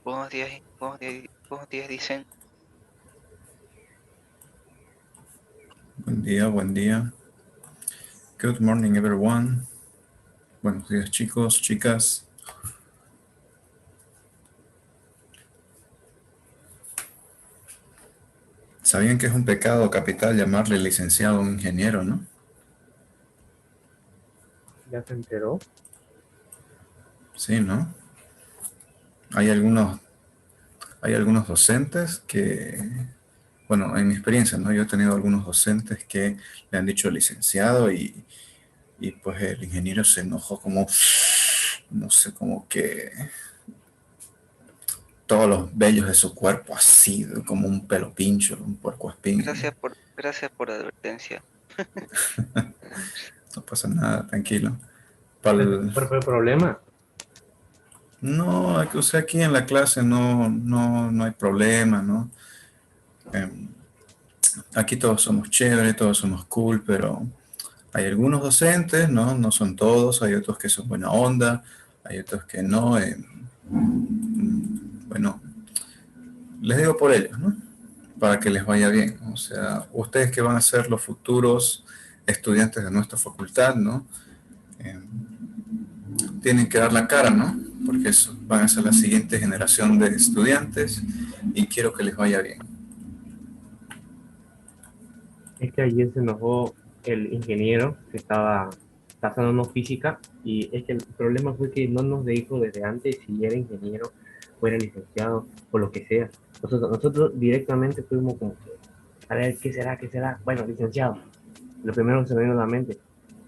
buenos días, dicen. Buen día, buen día. Good morning, everyone. Buenos días, chicos, chicas. ¿Sabían que es un pecado capital llamarle licenciado a un ingeniero, no? ¿Ya se enteró? Sí, ¿no? Hay algunos docentes que, bueno, en mi experiencia, ¿no? Yo he tenido algunos docentes que le han dicho licenciado y pues el ingeniero se enojó como, no sé, como que todos los vellos de su cuerpo así, como un pelo pincho, un puercoespín. Gracias por la advertencia. No pasa nada, tranquilo. ¿Cuál fue el problema? No, o sea, aquí en la clase no hay problema, ¿no? Em, Aquí todos somos chéveres, todos somos cool, pero hay algunos docentes, ¿no? No son todos, hay otros que son buena onda, hay otros que no. Bueno, les digo por ellos, ¿no? Para que les vaya bien. O sea, ustedes que van a ser los futuros estudiantes de nuestra facultad, ¿no? Em, Tienen que dar la cara, ¿no? Porque van a ser la siguiente generación de estudiantes y quiero que les vaya bien. Es que ayer se enojó el ingeniero que estaba pasándonos física y es que el problema fue que no nos dijo desde antes si era ingeniero o era licenciado o lo que sea. Nosotros directamente fuimos como que, a ver, ¿qué será? ¿Qué será? Bueno, licenciado. Lo primero que se me vino a la mente.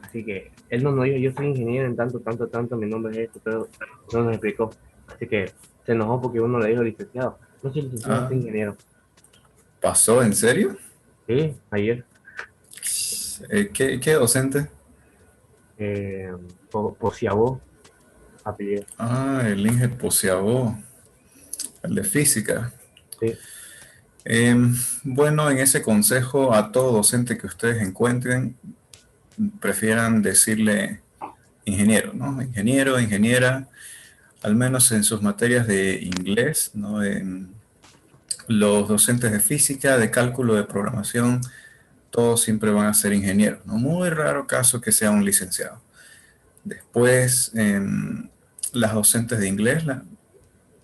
Así que él no nos dijo, yo soy ingeniero en tanto, tanto, tanto, mi nombre es esto, pero no nos explicó. Así que se enojó porque uno le dijo licenciado. No soy licenciado, Ah, soy ingeniero. ¿pasó en serio? Sí, ayer. ¿Qué docente? Eh, Posiabó, apellido. Ah, el Inge Posiabó, el de física. Sí. Bueno, en ese consejo a todo docente que ustedes encuentren, prefieran decirle ingeniero, ¿no? Ingeniero, ingeniera, al menos en sus materias de inglés, ¿no? Los docentes de física, de cálculo, de programación, todos siempre van a ser ingenieros, ¿no? Muy raro caso que sea un licenciado. Después, las docentes de inglés, la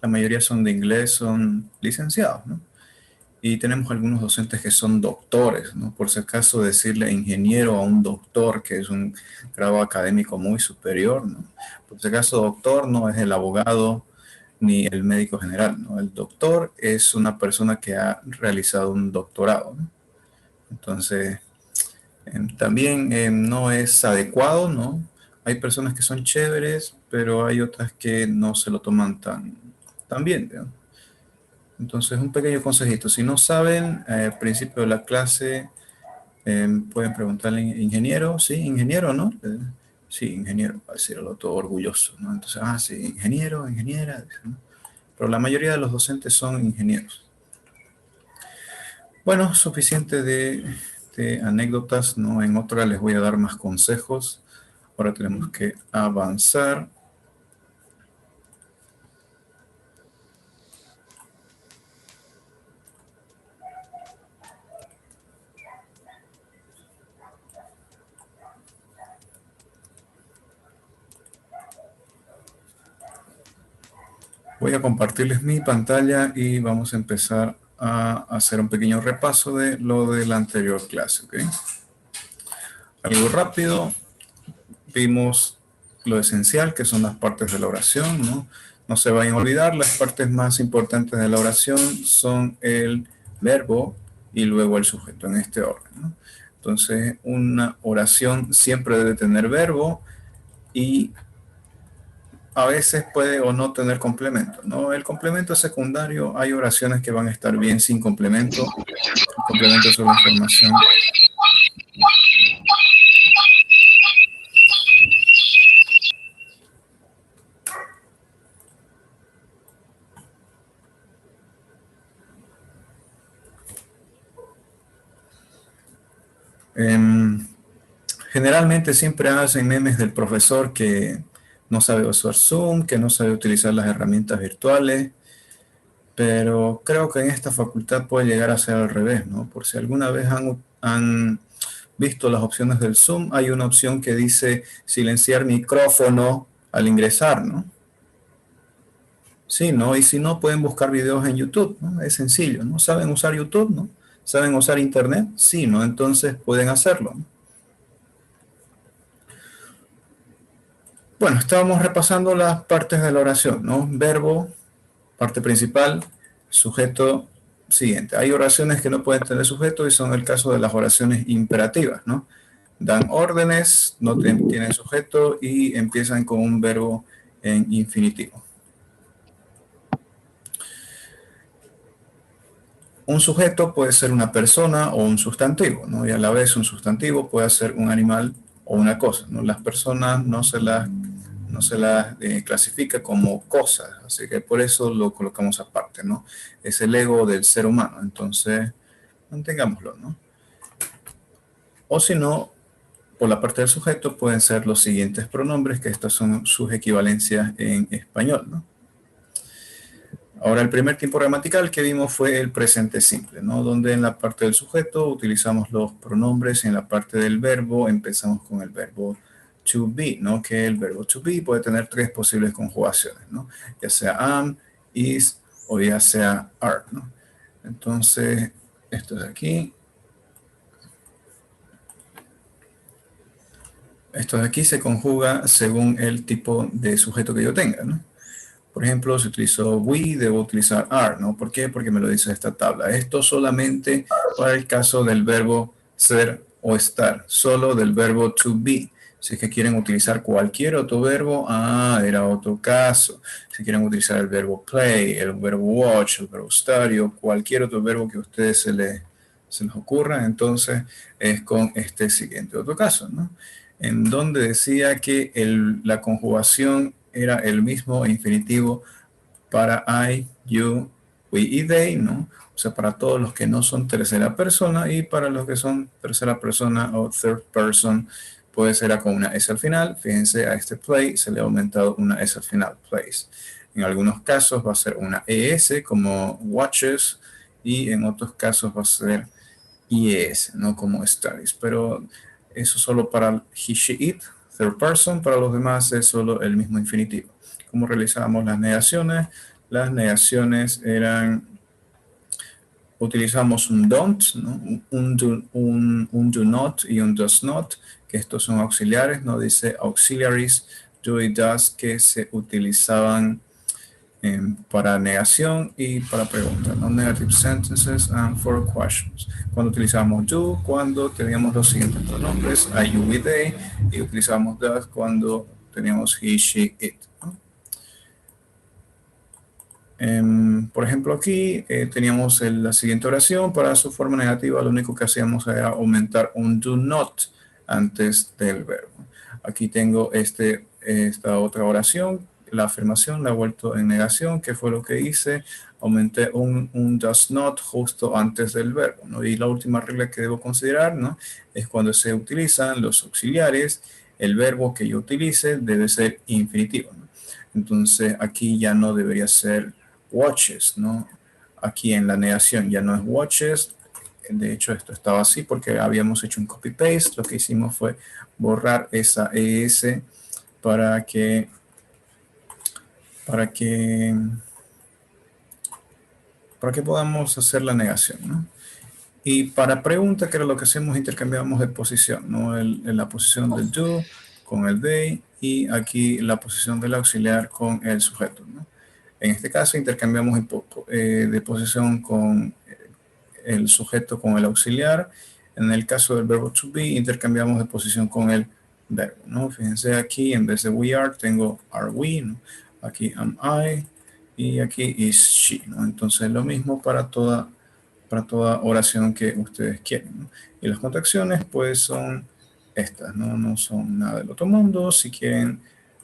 mayoría son de inglés, son licenciados, ¿no? Y tenemos algunos docentes que son doctores, ¿no? Por si acaso decirle ingeniero a un doctor, que es un grado académico muy superior, ¿no? Por si acaso doctor no es el abogado ni el médico general, ¿no? El doctor es una persona que ha realizado un doctorado, ¿no? Entonces, también no es adecuado, ¿no? Hay personas que son chéveres, pero hay otras que no se lo toman tan bien, ¿no? Entonces, un pequeño consejito. Si no saben, al principio de la clase, pueden preguntarle, ingeniero, sí, ingeniero, ¿no? Sí, ingeniero, para decirlo todo orgulloso, ¿no? Entonces, sí, ingeniero, ingeniera, ¿no? Pero la mayoría de los docentes son ingenieros. Bueno, suficiente de anécdotas, ¿no? En otra les voy a dar más consejos. Ahora tenemos que avanzar. Voy a compartirles mi pantalla y vamos a empezar a hacer un pequeño repaso de lo de la anterior clase, ¿ok? Algo rápido, vimos lo esencial, que son las partes de la oración, ¿no? No se vayan a olvidar, las partes más importantes de la oración son el verbo y luego el sujeto, en este orden, ¿no? Entonces, una oración siempre debe tener verbo y a veces puede o no tener complemento, ¿no? El complemento secundario, hay oraciones que van a estar bien sin complemento. El complemento es una información. Generalmente siempre hacen memes del profesor que no sabe usar Zoom, que no sabe utilizar las herramientas virtuales. pero creo que en esta facultad puede llegar a ser al revés, ¿no? Por si alguna vez han visto las opciones del Zoom, hay una opción que dice silenciar micrófono al ingresar, ¿no? Sí, ¿no? Y si no, pueden buscar videos en YouTube, ¿no? Es sencillo, ¿no? ¿Saben usar YouTube, no? ¿Saben usar Internet? Sí, ¿no? Entonces pueden hacerlo, ¿no? Bueno, estábamos repasando las partes de la oración, ¿no? Verbo, parte principal, sujeto, siguiente. Hay oraciones que no pueden tener sujeto y son el caso de las oraciones imperativas, ¿no? Dan órdenes, no tienen sujeto y empiezan con un verbo en infinitivo. Un sujeto puede ser una persona o un sustantivo, ¿no? Y a la vez un sustantivo puede ser un animal o una cosa, ¿no? Las personas no se las clasifica como cosas, así que por eso lo colocamos aparte, ¿no? Es el ego del ser humano, entonces mantengámoslo, ¿no? O si no, por la parte del sujeto pueden ser los siguientes pronombres, que estas son sus equivalencias en español, ¿no? Ahora, el primer tiempo gramatical que vimos fue el presente simple, ¿no? Donde en la parte del sujeto utilizamos los pronombres y en la parte del verbo empezamos con el verbo to be, ¿no? Que el verbo to be puede tener tres posibles conjugaciones, ¿no? Ya sea am, is o ya sea are, ¿no? Entonces, esto de aquí. Esto de aquí se conjuga según el tipo de sujeto que yo tenga, ¿no? Por ejemplo, si utilizo we, debo utilizar are, ¿no? ¿Por qué? Porque me lo dice esta tabla. Esto solamente para el caso del verbo ser o estar, solo del verbo to be. Si es que quieren utilizar cualquier otro verbo, era otro caso. Si quieren utilizar el verbo play, el verbo watch, el verbo study o cualquier otro verbo que a ustedes se les ocurra, entonces es con este siguiente otro caso, ¿no? En donde decía que la conjugación era el mismo infinitivo para I, you, we y they, ¿no? O sea, para todos los que no son tercera persona y para los que son tercera persona o third person, puede ser con una S al final. Fíjense, a este play se le ha aumentado una S al final, plays. En algunos casos va a ser una ES como watches y en otros casos va a ser IES, ¿no? Como studies. Pero eso solo para he, she, it, third person. Para los demás es solo el mismo infinitivo. ¿Cómo realizábamos las negaciones? Las negaciones eran, utilizamos un don't, ¿no? un do not y un does not, que estos son auxiliares, no dice auxiliaries, do y does, que se utilizaban para negación y para preguntas, ¿no? Negative sentences and for questions. Cuando utilizamos do, cuando teníamos los siguientes pronombres, I, you, we, they, y utilizamos does cuando teníamos he, she, it, ¿no? Por ejemplo, aquí teníamos la siguiente oración. Para su forma negativa, lo único que hacíamos era aumentar un do not antes del verbo. Aquí tengo esta otra oración. La afirmación la he vuelto en negación, que fue lo que hice. Aumenté un does not justo antes del verbo, ¿no? Y la última regla que debo considerar, ¿no? Es cuando se utilizan los auxiliares, el verbo que yo utilice debe ser infinitivo, ¿no? Entonces aquí ya no debería ser watches, ¿no? Aquí en la negación ya no es watches. De hecho, esto estaba así porque habíamos hecho un copy-paste. Lo que hicimos fue borrar esa ES para que podamos hacer la negación, ¿no? Y para pregunta, que era lo que hacemos, intercambiamos de posición, ¿no? En la posición del do con el they y aquí la posición del auxiliar con el sujeto, ¿no? En este caso intercambiamos de posición con el sujeto con el auxiliar. En el caso del verbo to be, intercambiamos de posición con el verbo, ¿no? Fíjense aquí, en vez de we are, tengo are we, ¿no? Aquí am I y aquí is she, ¿no? Entonces lo mismo para toda oración que ustedes quieren, ¿no? Y las contracciones pues son estas, ¿no? No son nada del otro mundo. Si quieren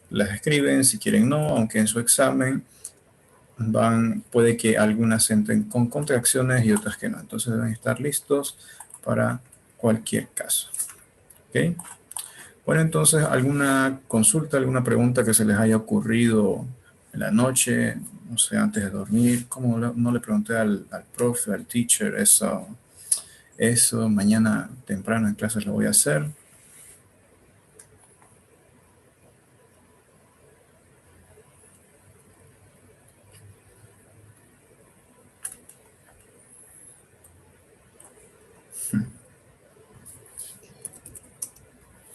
las escriben, si quieren no, aunque en su examen puede que algunas entren con contracciones y otras que no. Entonces deben estar listos para cualquier caso. ¿Ok? Bueno, entonces, ¿alguna consulta, alguna pregunta que se les haya ocurrido en la noche, no sé, antes de dormir. ¿Cómo no le pregunté al profe, al teacher, eso mañana temprano en clases lo voy a hacer?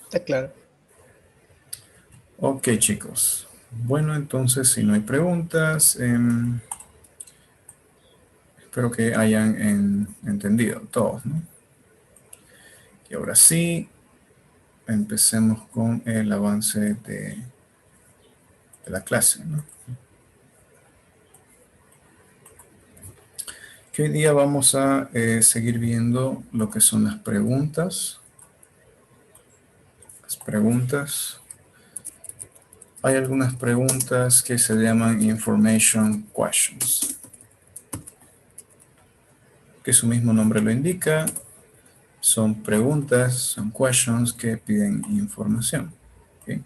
Está claro. Ok, chicos. Bueno, entonces, si no hay preguntas, espero que hayan entendido todos, ¿no? Y ahora sí, empecemos con el avance de la clase, ¿no? Que hoy día vamos a seguir viendo lo que son las preguntas. Las preguntas. Hay algunas preguntas que se llaman information questions, que su mismo nombre lo indica. Son preguntas, son questions que piden información. ¿Okay?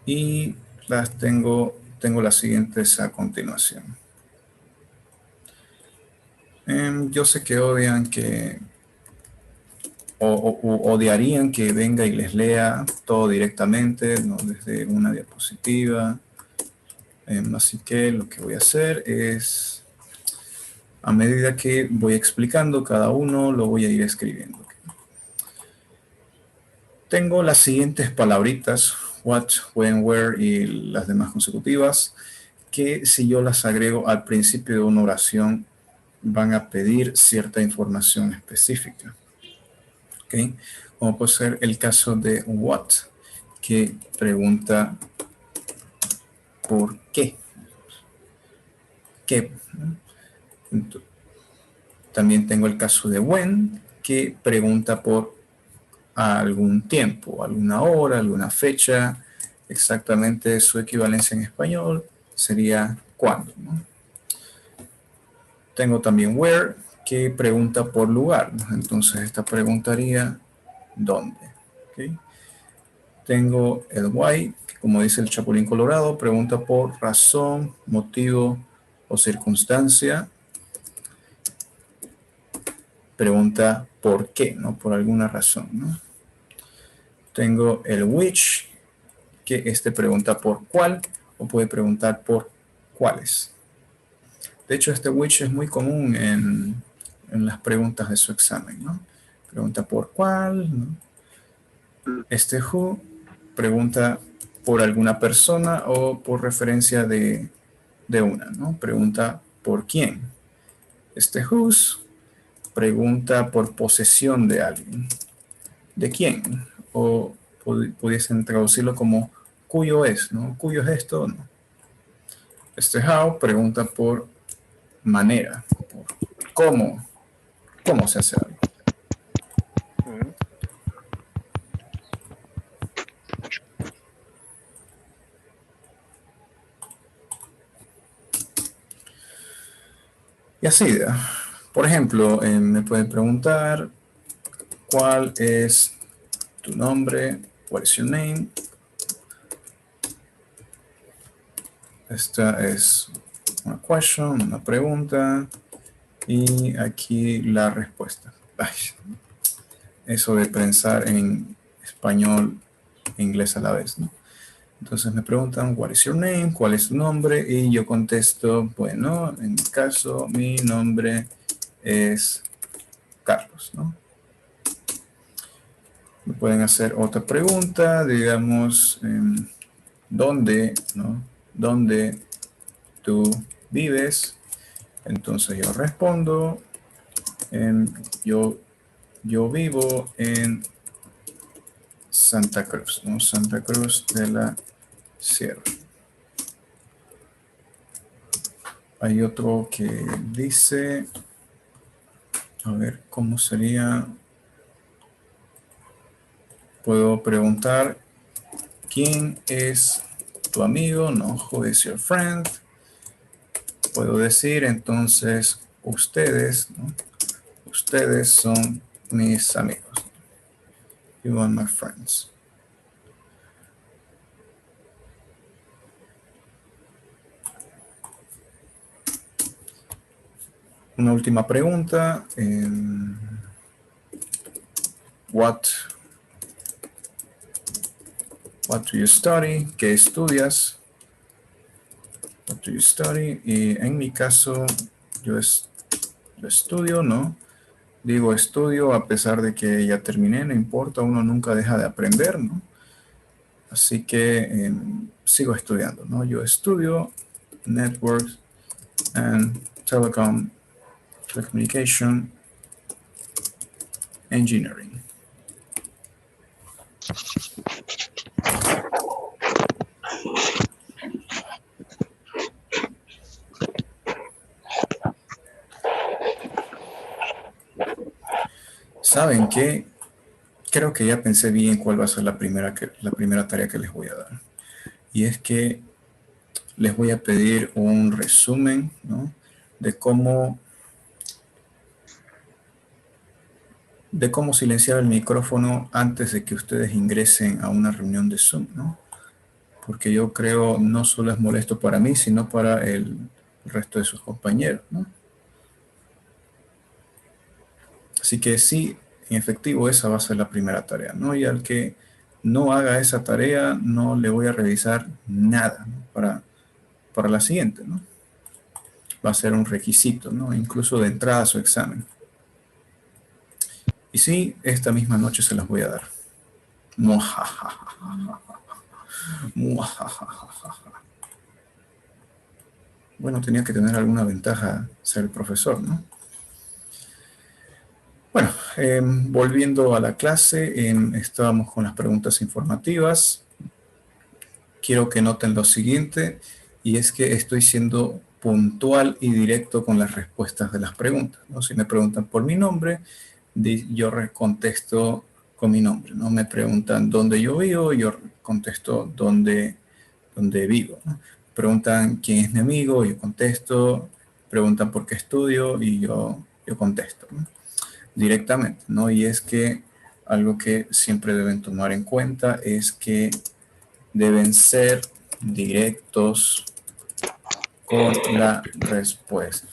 Y tengo las siguientes a continuación. Yo sé que odian que odiarían que venga y les lea todo directamente, ¿no? Desde una diapositiva. Así que lo que voy a hacer es, a medida que voy explicando cada uno, lo voy a ir escribiendo. ¿Okay? Tengo las siguientes palabritas, what, when, where y las demás consecutivas, que si yo las agrego al principio de una oración, van a pedir cierta información específica. ¿Okay? Como puede ser el caso de what, que pregunta ¿por qué? ¿Qué? También tengo el caso de when, que pregunta por algún tiempo, alguna hora, alguna fecha. Exactamente su equivalencia en español sería cuándo, ¿no? Tengo también where, que pregunta por lugar, ¿no? Entonces esta preguntaría ¿dónde? ¿Okay? Tengo el why, que como dice el Chapulín Colorado, pregunta por razón, motivo o circunstancia. Pregunta por qué, ¿no? Por alguna razón, ¿no? Tengo el which, que pregunta por cuál o puede preguntar por cuáles. De hecho, este which es muy común en las preguntas de su examen, ¿no? Pregunta por cuál, ¿no? Este who pregunta por alguna persona o por referencia de una, ¿no? Pregunta por quién. Este whose pregunta por posesión de alguien. ¿De quién? O pudiesen traducirlo como cuyo es, ¿no? ¿Cuyo es esto? No. Este how pregunta por manera, por cómo se hace algo. Mm. Y así, por ejemplo, me pueden preguntar cuál es tu nombre, what is your name. Esta es una question, una pregunta, y aquí la respuesta. Ay, eso de pensar en español e inglés a la vez, ¿no? Entonces me preguntan, what is your name? ¿Cuál es tu nombre? Y yo contesto, bueno, en mi caso, mi nombre es Carlos, ¿no? Me pueden hacer otra pregunta, digamos, ¿dónde, no? ¿Dónde tú vives? Entonces yo respondo, yo vivo en Santa Cruz, ¿no? Santa Cruz de la Sierra. Hay otro que dice, a ver, ¿cómo sería? Puedo preguntar, ¿quién es tu amigo? No, who is your friend? Puedo decir, entonces, ustedes, ¿no? Ustedes son mis amigos. You are my friends. Una última pregunta. What do you study? ¿Qué estudias? What do you study? Y en mi caso, yo estudio, ¿no? Digo estudio a pesar de que ya terminé, no importa, uno nunca deja de aprender, ¿no? Así que sigo estudiando, ¿no? Yo estudio Networks and Telecommunication Engineering. ¿Saben qué? Creo que ya pensé bien cuál va a ser la primera tarea que les voy a dar. Y es que les voy a pedir un resumen, ¿no? de cómo silenciar el micrófono antes de que ustedes ingresen a una reunión de Zoom, ¿no? Porque yo creo no solo es molesto para mí, sino para el resto de sus compañeros, ¿no? Así que sí, en efectivo, esa va a ser la primera tarea, ¿no? Y al que no haga esa tarea, no le voy a revisar nada, ¿no? para la siguiente, ¿no? Va a ser un requisito, ¿no? Incluso de entrada a su examen. Y sí, esta misma noche se las voy a dar. Bueno, tenía que tener alguna ventaja ser el profesor, ¿no? Bueno, volviendo a la clase, estábamos con las preguntas informativas. Quiero que noten lo siguiente, y es que estoy siendo puntual y directo con las respuestas de las preguntas, ¿no? Si me preguntan por mi nombre, yo contesto con mi nombre, ¿no? Me preguntan dónde yo vivo, yo contesto dónde vivo, ¿no? Preguntan quién es mi amigo, yo contesto. Preguntan por qué estudio y yo contesto, ¿no? Directamente, ¿no? Y es que algo que siempre deben tomar en cuenta es que deben ser directos con la respuesta.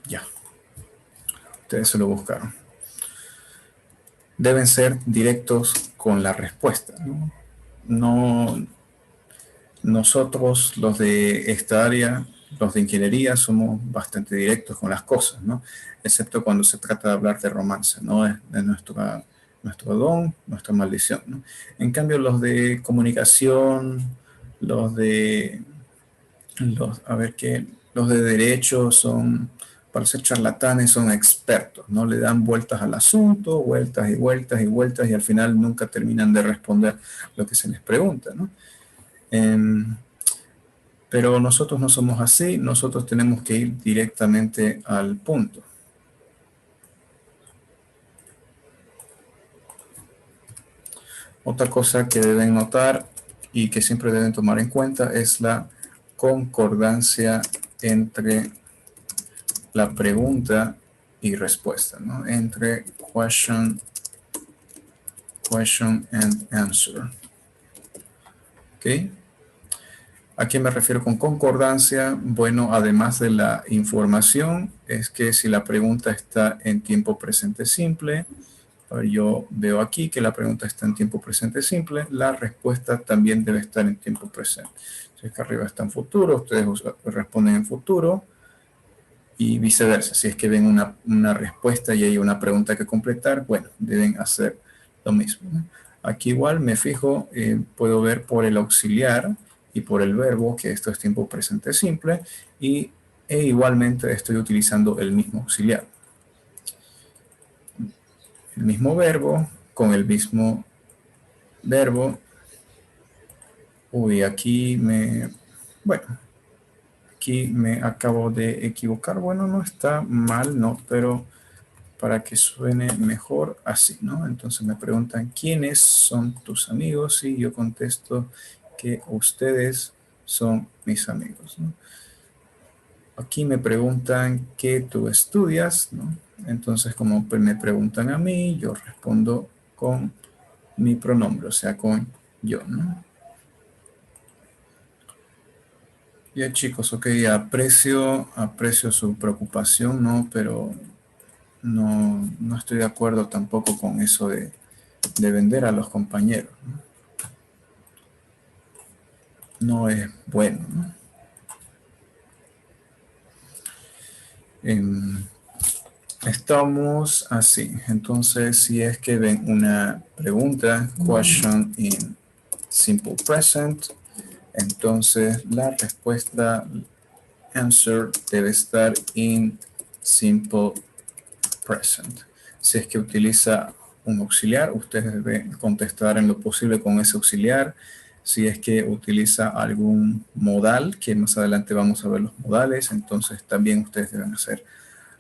Ya. Ustedes se lo buscaron. Deben ser directos con la respuesta, ¿no? No, nosotros los de esta área, los de ingeniería, somos bastante directos con las cosas, ¿no? Excepto cuando se trata de hablar de romance, ¿no? Es de nuestro don, nuestra maldición, ¿no? En cambio, los de comunicación, los de los de derecho son, para ser charlatanes, son expertos, ¿no? Le dan vueltas al asunto, vueltas y vueltas y vueltas, y al final nunca terminan de responder lo que se les pregunta, ¿no? Pero nosotros no somos así, nosotros tenemos que ir directamente al punto. Otra cosa que deben notar y que siempre deben tomar en cuenta es la concordancia entre la pregunta y respuesta, ¿no? Entre question and answer. ¿Ok? ¿A qué me refiero con concordancia? Bueno, además de la información, es que si la pregunta está en tiempo presente simple, yo veo aquí que la pregunta está en tiempo presente simple, la respuesta también debe estar en tiempo presente. Si es que arriba está en futuro, ustedes responden en futuro, y viceversa. Si es que ven una respuesta y hay una pregunta que completar, bueno, deben hacer lo mismo, ¿no? Aquí igual me fijo, puedo ver por el auxiliar y por el verbo que esto es tiempo presente simple, e igualmente estoy utilizando el mismo auxiliar. El mismo verbo con el mismo verbo. Uy, aquí me acabo de equivocar. Bueno, no está mal, ¿no? Pero para que suene mejor así, ¿no? Entonces me preguntan, ¿quiénes son tus amigos? Y yo contesto que ustedes son mis amigos, ¿no? Aquí me preguntan, ¿qué tú estudias? ¿No? Entonces, como me preguntan a mí, yo respondo con mi pronombre, o sea, con yo, ¿no? Ya, chicos, ok, aprecio su preocupación, ¿no? Pero no estoy de acuerdo tampoco con eso de vender a los compañeros, ¿no? No es bueno, ¿no? Estamos así. Entonces, si es que ven una pregunta, question in simple present, entonces la respuesta, answer, debe estar in simple present. Si es que utiliza un auxiliar, ustedes deben contestar en lo posible con ese auxiliar. Si es que utiliza algún modal, que más adelante vamos a ver los modales, entonces también ustedes deben hacer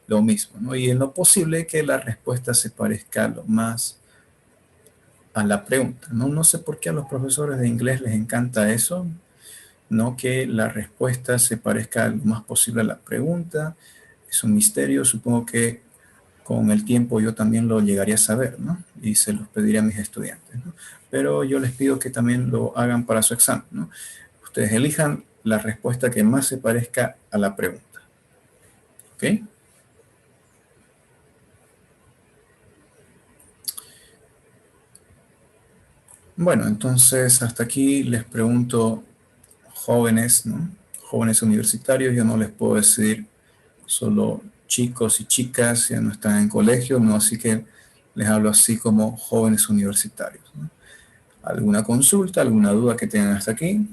lo mismo, ¿no? Y en lo posible que la respuesta se parezca lo más a la pregunta, ¿no? No sé por qué a los profesores de inglés les encanta eso, ¿no? Que la respuesta se parezca lo más posible a la pregunta. Es un misterio, supongo que con el tiempo yo también lo llegaría a saber, ¿no? Y se los pediría a mis estudiantes, ¿no? Pero yo les pido que también lo hagan para su examen, ¿no? Ustedes elijan la respuesta que más se parezca a la pregunta, ¿ok? Bueno, entonces hasta aquí les pregunto, jóvenes, ¿no? Jóvenes universitarios, yo no les puedo decir solo chicos y chicas, ya no están en colegio, ¿no? Así que les hablo así como jóvenes universitarios, ¿no? ¿Alguna consulta, alguna duda que tengan hasta aquí?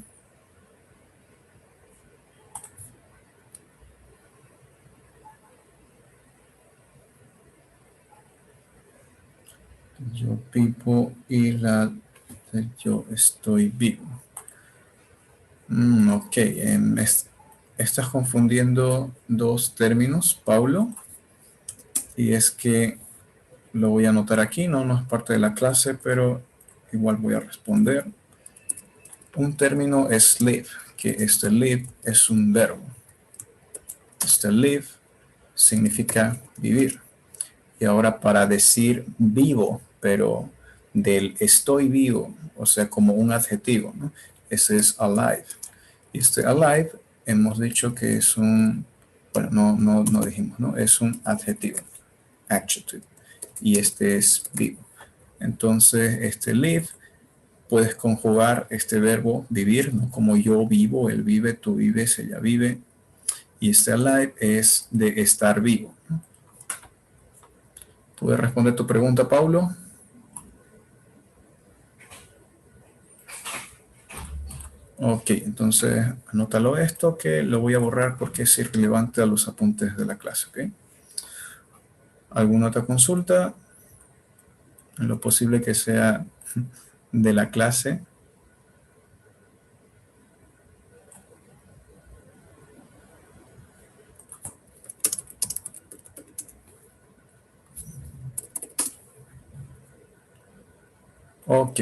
Yo vivo y la de yo estoy vivo. Ok, estás confundiendo dos términos, Paulo, y es que lo voy a anotar aquí, no es parte de la clase, pero igual voy a responder. Un término es live, que este live es un verbo. Este live significa vivir. Y ahora para decir vivo, pero del estoy vivo, o sea, como un adjetivo, ¿no? Ese es alive. Y este alive hemos dicho que es un, bueno, no dijimos, ¿no? Es un adjetivo, adjective. Y este es vivo. Entonces, este live, puedes conjugar este verbo vivir, ¿no? Como yo vivo, él vive, tú vives, ella vive. Y este alive es de estar vivo, ¿no? ¿Puedes responder tu pregunta, Paulo? Ok, entonces anótalo esto que lo voy a borrar porque es irrelevante a los apuntes de la clase, ¿ok? ¿Alguna otra consulta? En lo posible que sea de la clase. Ok.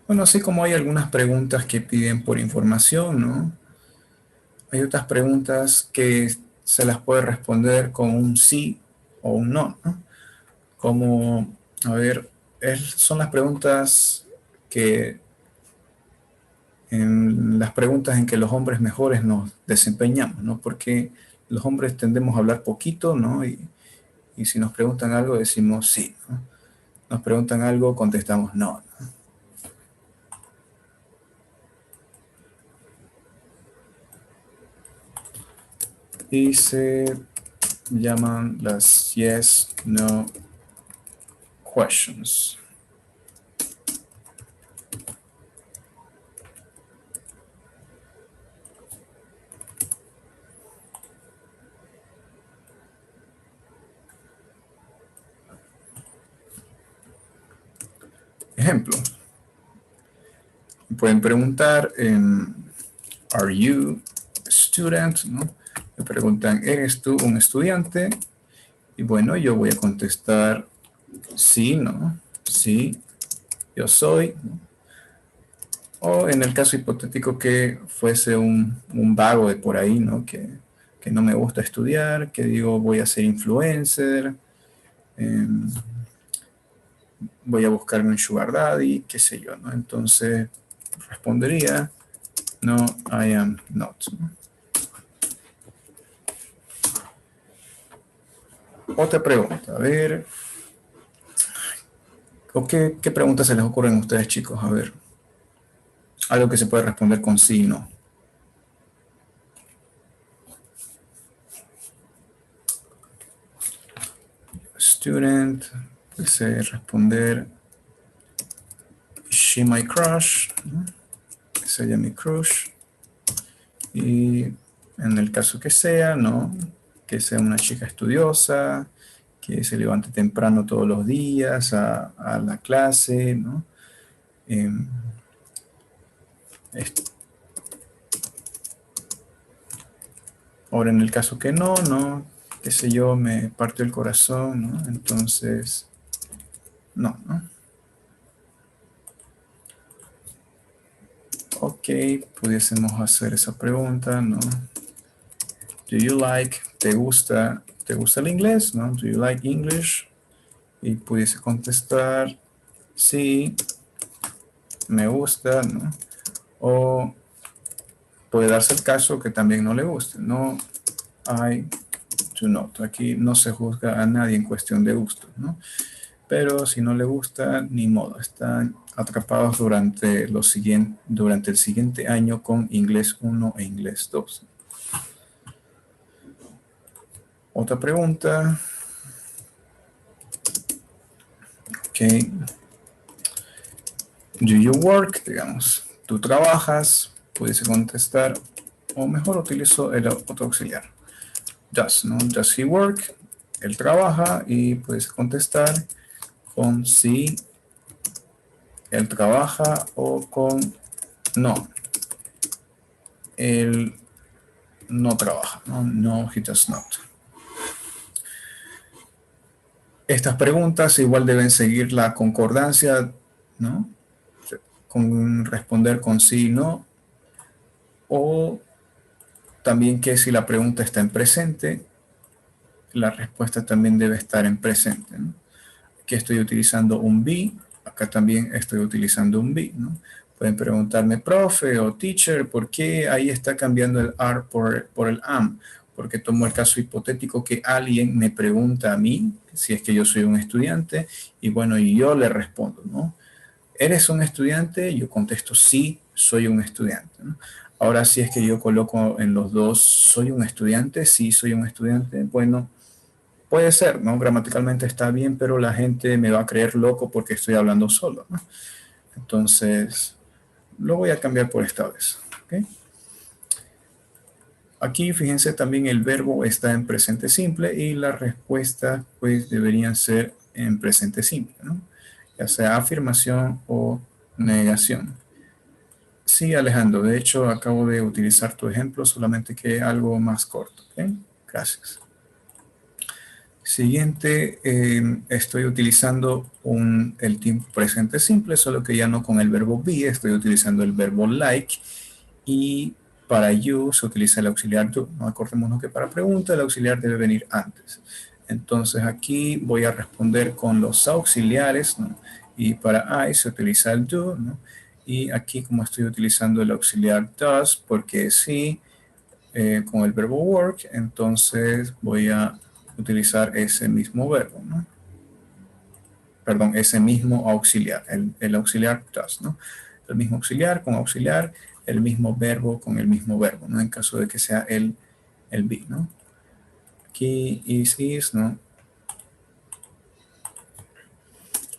Bueno, así como hay algunas preguntas que piden por información, ¿no? Hay otras preguntas que se las puede responder con un sí o un no, ¿no? Como, a ver, son las preguntas que, en las preguntas en que los hombres mejores nos desempeñamos, ¿no? Porque los hombres tendemos a hablar poquito, ¿no? Y si nos preguntan algo, decimos sí, ¿no? Nos preguntan algo, contestamos no, ¿no? Y se llaman las yes, no questions. Ejemplo. Pueden preguntar, are you a student? ¿No? Me preguntan, ¿eres tú un estudiante? Y bueno, yo voy a contestar sí, ¿no? Sí, yo soy, ¿no? O en el caso hipotético que fuese un vago de por ahí, ¿no? Que no me gusta estudiar, que digo voy a ser influencer, eh, voy a buscarme un sugar daddy, qué sé yo, ¿no? Entonces respondería, no, I am not, ¿no? Otra pregunta, a ver, ¿o qué preguntas se les ocurren a ustedes, chicos? A ver, algo que se puede responder con sí y no. Student, puede responder, she my crush, ¿no? Sería mi crush. Y en el caso que sea, ¿no? Que sea una chica estudiosa, que se levante temprano todos los días a la clase, ¿no? Eh, ahora en el caso que no, ¿no? Qué sé yo, me partió el corazón, ¿no? Entonces, no, ¿no? Ok, pudiésemos hacer esa pregunta, ¿no? Do you like, te gusta el inglés, ¿no? Do you like English? Y pudiese contestar, sí, me gusta, ¿no? O puede darse el caso que también no le guste, no, I do not. Aquí no se juzga a nadie en cuestión de gusto, ¿no? Pero si no le gusta, ni modo, están atrapados durante el siguiente año con inglés 1 e inglés 2. Otra pregunta. Ok. Do you work? Digamos, tú trabajas, puedes contestar, o mejor utilizo el otro auxiliar. Does, ¿no? Does he work? Él trabaja y puedes contestar con sí, él trabaja o con no, él no trabaja, no, no, he does not. Estas preguntas igual deben seguir la concordancia, ¿no? Con responder con sí, no, o también que si la pregunta está en presente, la respuesta también debe estar en presente, ¿no? Aquí estoy utilizando un be, acá también estoy utilizando un be, ¿no? Pueden preguntarme, profe o teacher, ¿por qué ahí está cambiando el are por el am? Porque tomo el caso hipotético que alguien me pregunta a mí, si es que yo soy un estudiante, y bueno, y yo le respondo, ¿no? ¿Eres un estudiante? Yo contesto, sí, soy un estudiante, ¿no? Ahora, si es que yo coloco en los dos, ¿soy un estudiante? Sí, soy un estudiante. Bueno, puede ser, ¿no? Gramaticalmente está bien, pero la gente me va a creer loco porque estoy hablando solo, ¿no? Entonces, lo voy a cambiar por esta vez, ¿ok? Aquí, fíjense, también el verbo está en presente simple y las respuestas, pues, deberían ser en presente simple, ¿no? Ya sea afirmación o negación. Sí, Alejandro, de hecho, acabo de utilizar tu ejemplo, solamente que algo más corto, ¿ok? Gracias. Siguiente, estoy utilizando el tiempo presente simple, solo que ya no con el verbo be, estoy utilizando el verbo like. Y para you se utiliza el auxiliar do. No acordémonos que para pregunta el auxiliar debe venir antes. Entonces aquí voy a responder con los auxiliares, ¿no? Y para I se utiliza el do, ¿no? Y aquí como estoy utilizando el auxiliar does, porque sí, con el verbo work, entonces voy a utilizar ese mismo verbo, ¿no? Perdón, ese mismo auxiliar, el auxiliar does, ¿no? El mismo auxiliar con auxiliar, el mismo verbo con el mismo verbo, ¿no? En caso de que sea el be, ¿no? Aquí is, ¿no?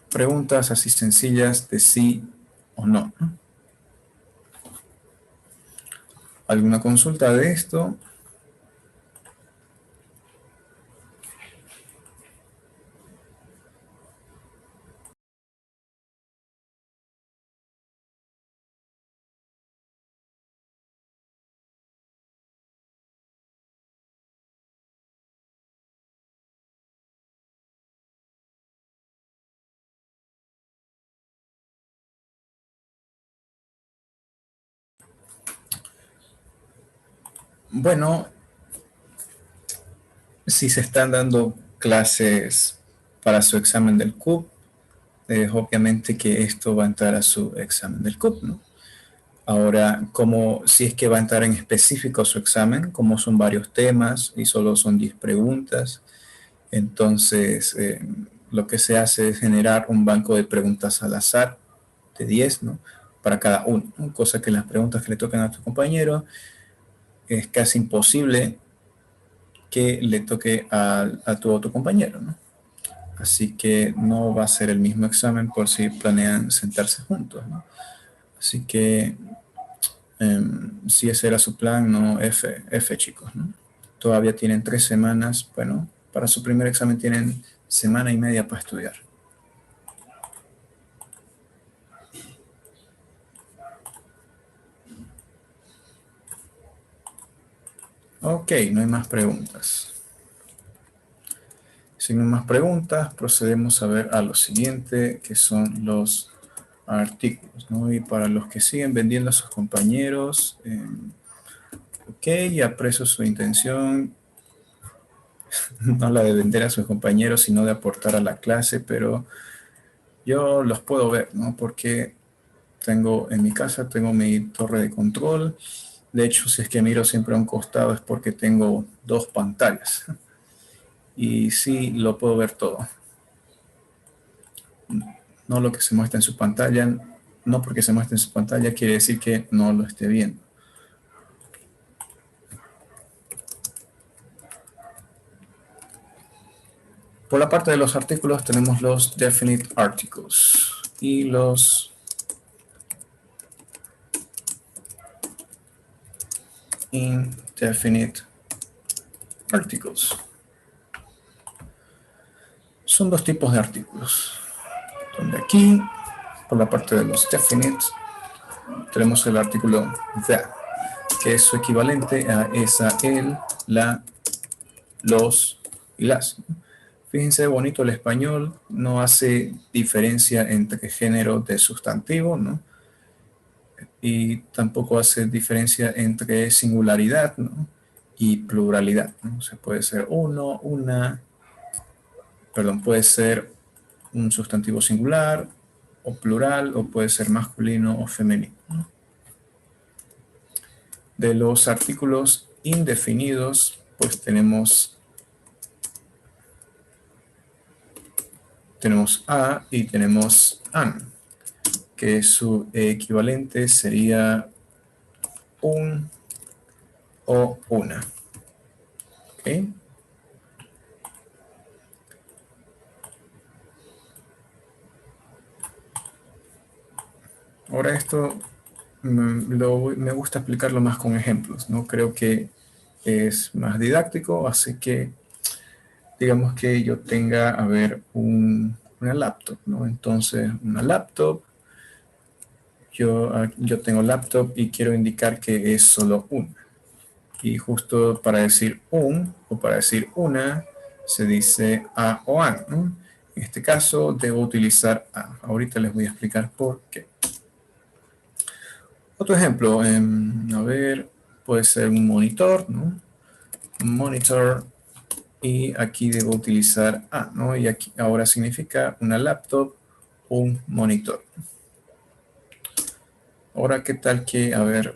Preguntas así sencillas de sí o no, ¿no? ¿Alguna consulta de esto? Bueno, si se están dando clases para su examen del CUP, obviamente que esto va a entrar a su examen del CUP, ¿no? Ahora, como si es que va a entrar en específico a su examen, como son varios temas y solo son 10 preguntas, entonces lo que se hace es generar un banco de preguntas al azar de 10, ¿no? Para cada uno, ¿no? Cosa que las preguntas que le tocan a tu compañero es casi imposible que le toque a tu otro compañero, ¿no? Así que no va a ser el mismo examen por si planean sentarse juntos, ¿no? Así que si ese era su plan, no, F chicos, ¿no? Todavía tienen 3 semanas, bueno, para su primer examen tienen semana y media para estudiar. Ok, no hay más preguntas. Si no hay más preguntas, procedemos a ver a lo siguiente, que son los artículos, ¿no? Y para los que siguen vendiendo a sus compañeros, ok, aprecio su intención, no la de vender a sus compañeros, sino de aportar a la clase, pero yo los puedo ver, ¿no? Porque tengo en mi casa, tengo mi torre de control. De hecho, si es que miro siempre a un costado es porque tengo 2 pantallas. Y sí, lo puedo ver todo. No lo que se muestra en su pantalla, no porque se muestre en su pantalla quiere decir que no lo esté viendo. Por la parte de los artículos tenemos los definite articles y los indefinite articles. Son 2 tipos de artículos. Donde aquí, por la parte de los definite, tenemos el artículo the, que es su equivalente a esa, el, la, los y las. Fíjense bonito el español, no hace diferencia entre género de sustantivo, ¿no? Y tampoco hace diferencia entre singularidad, ¿no? Y pluralidad, ¿no? O sea, puede ser uno, una, perdón, puede ser un sustantivo singular o plural, o puede ser masculino o femenino, ¿no? De los artículos indefinidos, pues tenemos a y tenemos an, que su equivalente sería un o una. ¿Ok? Ahora esto me gusta explicarlo más con ejemplos, ¿no? Creo que es más didáctico, así que digamos que yo tenga, a ver, una laptop, ¿no? Entonces, una laptop, yo tengo laptop y quiero indicar que es solo una. Y justo para decir un o para decir una, se dice a o an, ¿no? En este caso, debo utilizar a. Ahorita les voy a explicar por qué. Otro ejemplo, a ver, puede ser un monitor, ¿no? Un monitor, y aquí debo utilizar a, ¿no? Y aquí ahora significa una laptop, un monitor. Ahora, ¿qué tal que, a ver,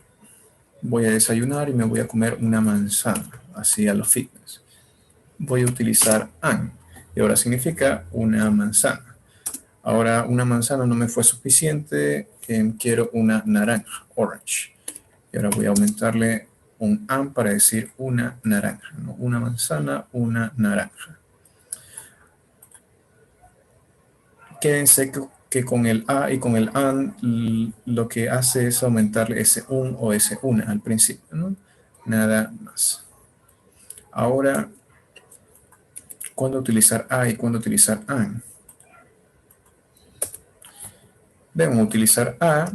voy a desayunar y me voy a comer una manzana, así a los fitness? Voy a utilizar an, y ahora significa una manzana. Ahora, una manzana no me fue suficiente, quiero una naranja, orange. Y ahora voy a aumentarle un an para decir una naranja, ¿no? Una manzana, una naranja. Quédense que con el a y con el an lo que hace es aumentarle ese un o ese una al principio, ¿no? Nada más. Ahora, ¿cuándo utilizar a y cuándo utilizar an? Debemos utilizar a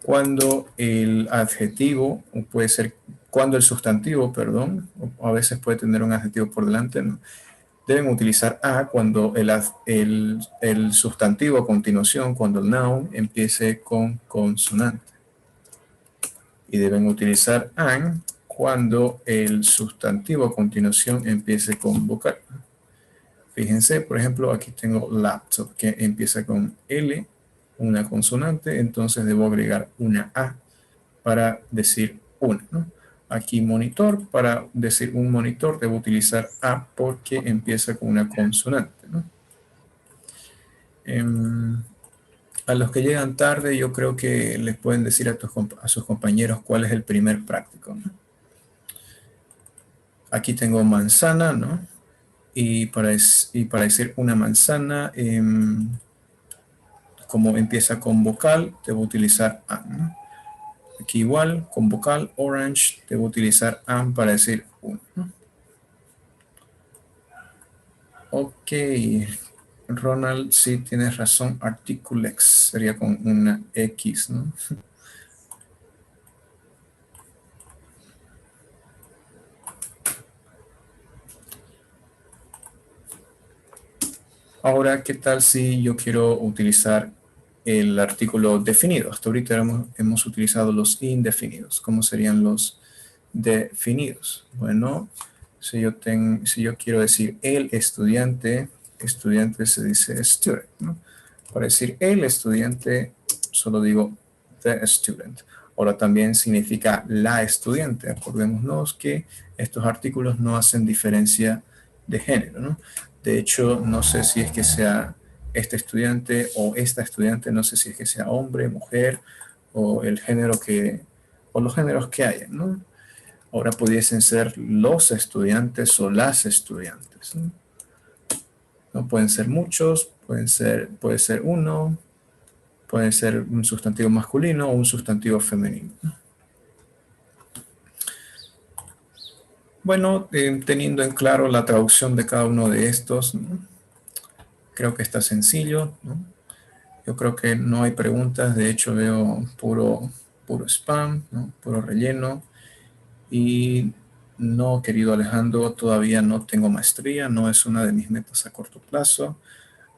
cuando el adjetivo, o puede ser cuando el sustantivo, perdón, o a veces puede tener un adjetivo por delante, ¿no? Deben utilizar a cuando el sustantivo a continuación, cuando el noun empiece con consonante. Y deben utilizar an cuando el sustantivo a continuación empiece con vocal. Fíjense, por ejemplo, aquí tengo laptop, que empieza con L, una consonante, entonces debo agregar una A para decir una, ¿no? Aquí monitor, para decir un monitor debo utilizar A porque empieza con una consonante, ¿no? A los que llegan tarde, yo creo que les pueden decir a sus compañeros cuál es el primer práctico, ¿no? Aquí tengo manzana, ¿no? Y para decir una manzana, como empieza con vocal, debo utilizar A, ¿no? Aquí igual, con vocal, orange, debo utilizar am para decir uno, ¿no? Ok, Ronald, sí tienes razón, articulex sería con una X, ¿no? Ahora, ¿qué tal si yo quiero utilizar el artículo definido? Hasta ahorita hemos utilizado los indefinidos. ¿Cómo serían los definidos? Bueno, si yo quiero decir el estudiante, estudiante se dice student, ¿no? Para decir el estudiante, solo digo the student. Ahora también significa la estudiante. Acordémonos que estos artículos no hacen diferencia de género, ¿no? De hecho, no sé si es que sea este estudiante o esta estudiante, no sé si es que sea hombre, mujer o el género o los géneros que hayan, ¿no? Ahora pudiesen ser los estudiantes o las estudiantes, ¿no? No pueden ser muchos, puede ser uno, puede ser un sustantivo masculino o un sustantivo femenino. Bueno, teniendo en claro la traducción de cada uno de estos, ¿no? Creo que está sencillo, ¿no? Yo creo que no hay preguntas, de hecho veo puro spam, ¿no? Puro relleno. Y no, querido Alejandro, todavía no tengo maestría, no es una de mis metas a corto plazo.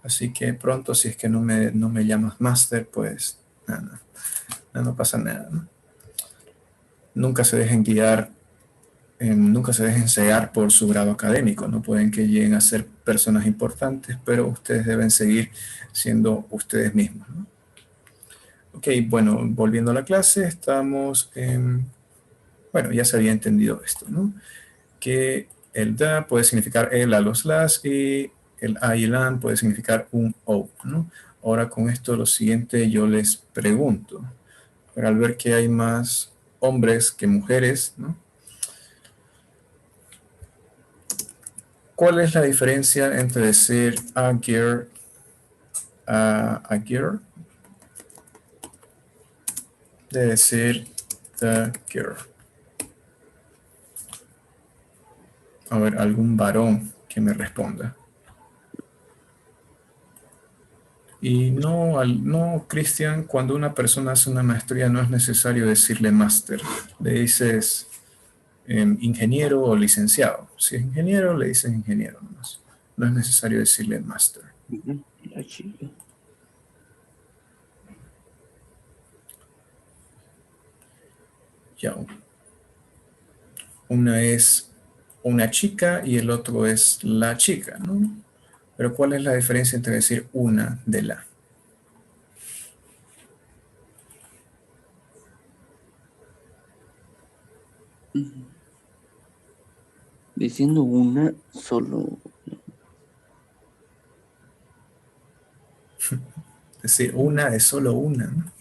Así que pronto, si es que no me llamas máster, pues nada, no pasa nada, ¿no? Nunca se dejen guiar, nunca se dejen cegar por su grado académico. No pueden que lleguen a ser personas importantes, pero ustedes deben seguir siendo ustedes mismos, ¿no? Ok, bueno, volviendo a la clase, estamos en... Bueno, ya se había entendido esto, ¿no? Que el da puede significar el a los las y el a y el an puede significar un o, ¿no? Ahora con esto lo siguiente yo les pregunto, pero al ver que hay más hombres que mujeres, ¿no? ¿Cuál es la diferencia entre decir a girl, a girl, de decir the girl? A ver, algún varón que me responda. Y no, Cristian, cuando una persona hace una maestría no es necesario decirle máster. Le dices ingeniero o licenciado. Si es ingeniero, le dices ingeniero nomás. No es necesario decirle máster. La chica. Ya. Una es una chica y el otro es la chica, ¿no? Pero ¿cuál es la diferencia entre decir una de la? Diciendo una, solo. Decir una es solo una, ¿no?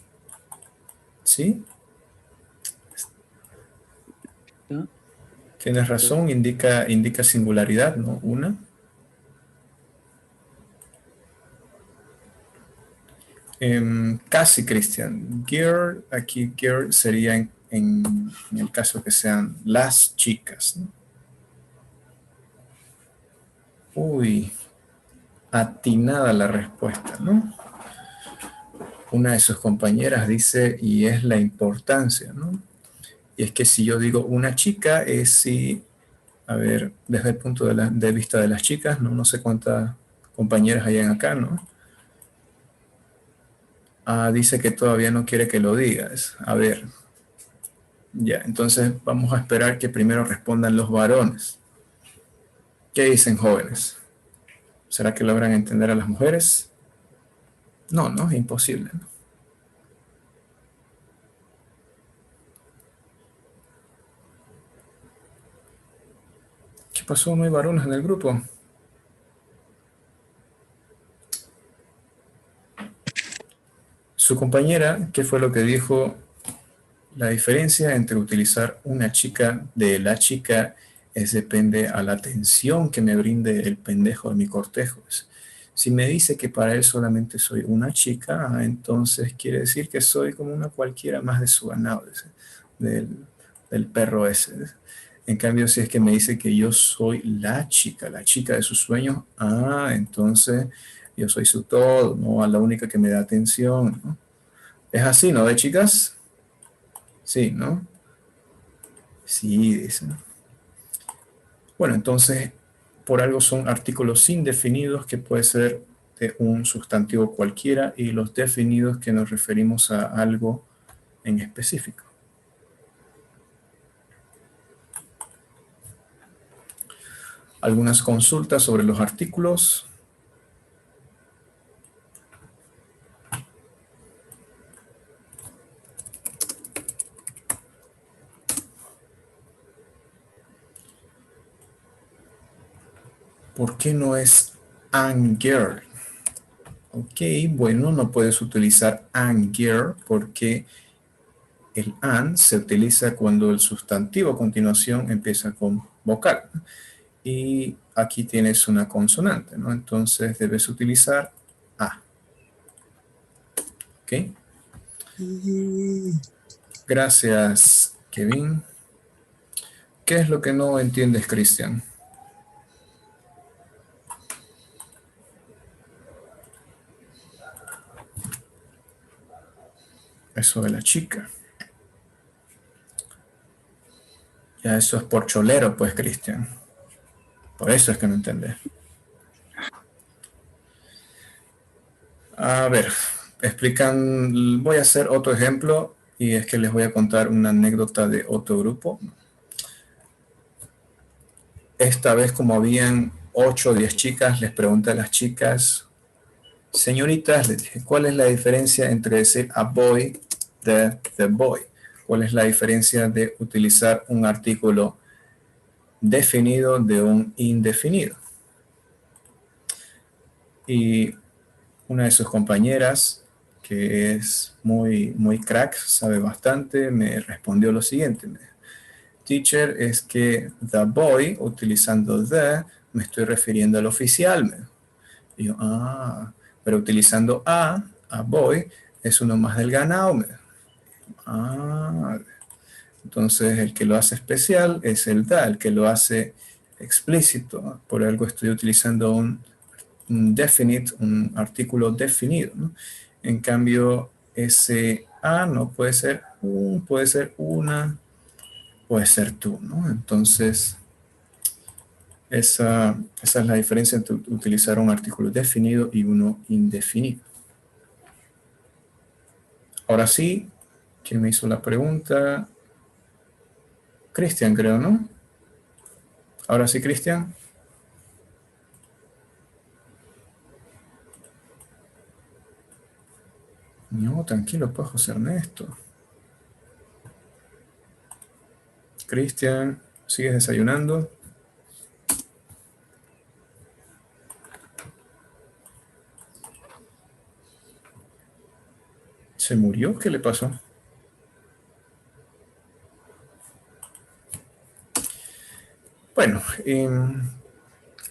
¿Sí? ¿Ya? Tienes razón, indica singularidad, ¿no? Una. Casi, Cristian. Girl, aquí girl sería en el caso que sean las chicas, ¿no? Uy, atinada la respuesta, ¿no? Una de sus compañeras dice, y es la importancia, ¿no? Y es que si yo digo una chica, es si, a ver, desde el punto de vista de las chicas, ¿no? No sé cuántas compañeras hayan acá, ¿no? Ah, dice que todavía no quiere que lo digas. A ver, Ya, entonces vamos a esperar que primero respondan los varones. ¿Qué dicen, jóvenes? ¿Será que logran entender a las mujeres? No, no, es imposible, ¿no? ¿Qué pasó? ¿No hay varones en el grupo? Su compañera, ¿qué fue lo que dijo? La diferencia entre utilizar una chica de la chica es depende a la atención que me brinde el pendejo de mi cortejo. Si me dice que para él solamente soy una chica, entonces quiere decir que soy como una cualquiera más de su ganado, del, del perro ese. En cambio, si es que me dice que yo soy la chica de sus sueños, entonces yo soy su todo, no a la única que me da atención, ¿no? Es así, ¿no? ¿De chicas? Sí, ¿no? Sí, dicen. Bueno, entonces, por algo son artículos indefinidos que puede ser de un sustantivo cualquiera y los definidos que nos referimos a algo en específico. Algunas consultas sobre los artículos. ¿Por qué no es anger? Ok, bueno, no puedes utilizar anger porque el an se utiliza cuando el sustantivo a continuación empieza con vocal. Y aquí tienes una consonante, ¿no? Entonces debes utilizar a. ¿Ok? Gracias, Kevin. ¿Qué es lo que no entiendes, Cristian? Eso de la chica. Ya eso es por cholero, pues, Cristian. Por eso es que no entendés. A ver, voy a hacer otro ejemplo y es que les voy a contar una anécdota de otro grupo. Esta vez, como habían 8 o 10 chicas, les pregunté a las chicas, señoritas, les dije, ¿cuál es la diferencia entre decir a boy de the boy? ¿Cuál es la diferencia de utilizar un artículo definido de un indefinido? Y una de sus compañeras, que es muy crack, sabe bastante, me respondió lo siguiente. Teacher, es que the boy, utilizando the, me estoy refiriendo al oficial. Y yo, pero utilizando a boy, es uno más del ganado. Entonces el que lo hace especial es el da, el que lo hace explícito. Por algo estoy utilizando un definite, un artículo definido, ¿no? En cambio, ese a no puede ser un, puede ser una, puede ser tú, ¿no? Entonces, esa es la diferencia entre utilizar un artículo definido y uno indefinido. Ahora sí, ¿quién me hizo la pregunta? Cristian, creo, ¿no? Ahora sí, Cristian. No, tranquilo, pues, José Ernesto. Cristian, ¿sigues desayunando? ¿Se murió? ¿Qué le pasó? Bueno,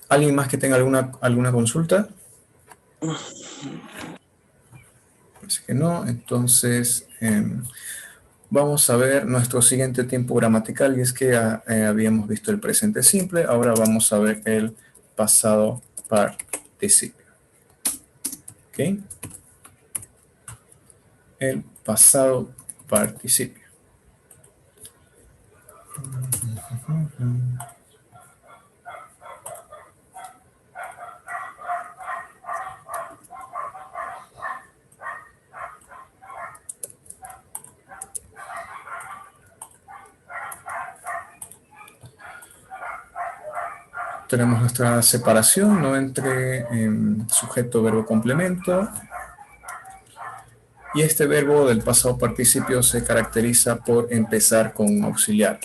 ¿alguien más que tenga alguna consulta? Parece que no. Entonces, vamos a ver nuestro siguiente tiempo gramatical, y es que habíamos visto el presente simple. Ahora vamos a ver el pasado participio. ¿Ok? El pasado participio. tenemos nuestra separación, ¿no? Entre sujeto, verbo, complemento. Y este verbo del pasado participio se caracteriza por empezar con un auxiliar.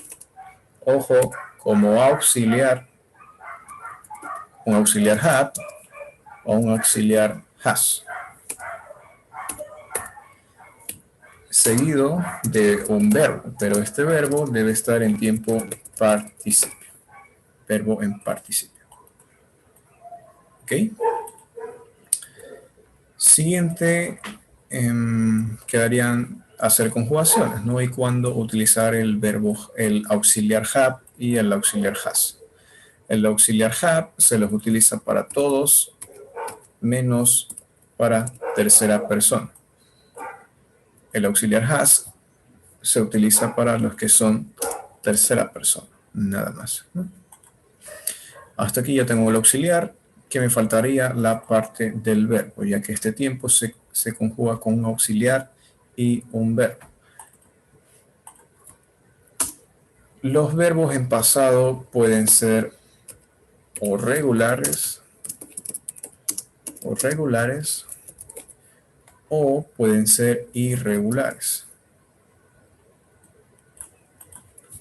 Ojo, como auxiliar, un auxiliar have o un auxiliar has, seguido de un verbo, pero este verbo debe estar en tiempo participio. Verbo en participio. ¿Ok? Siguiente, quedarían hacer conjugaciones, ¿no? Y cuándo utilizar el verbo, el auxiliar have y el auxiliar has. El auxiliar have se los utiliza para todos, menos para tercera persona. El auxiliar has se utiliza para los que son tercera persona, nada más, ¿no? Hasta aquí ya tengo el auxiliar, que me faltaría la parte del verbo, ya que este tiempo se conjuga con un auxiliar y un verbo. Los verbos en pasado pueden ser o regulares o pueden ser irregulares.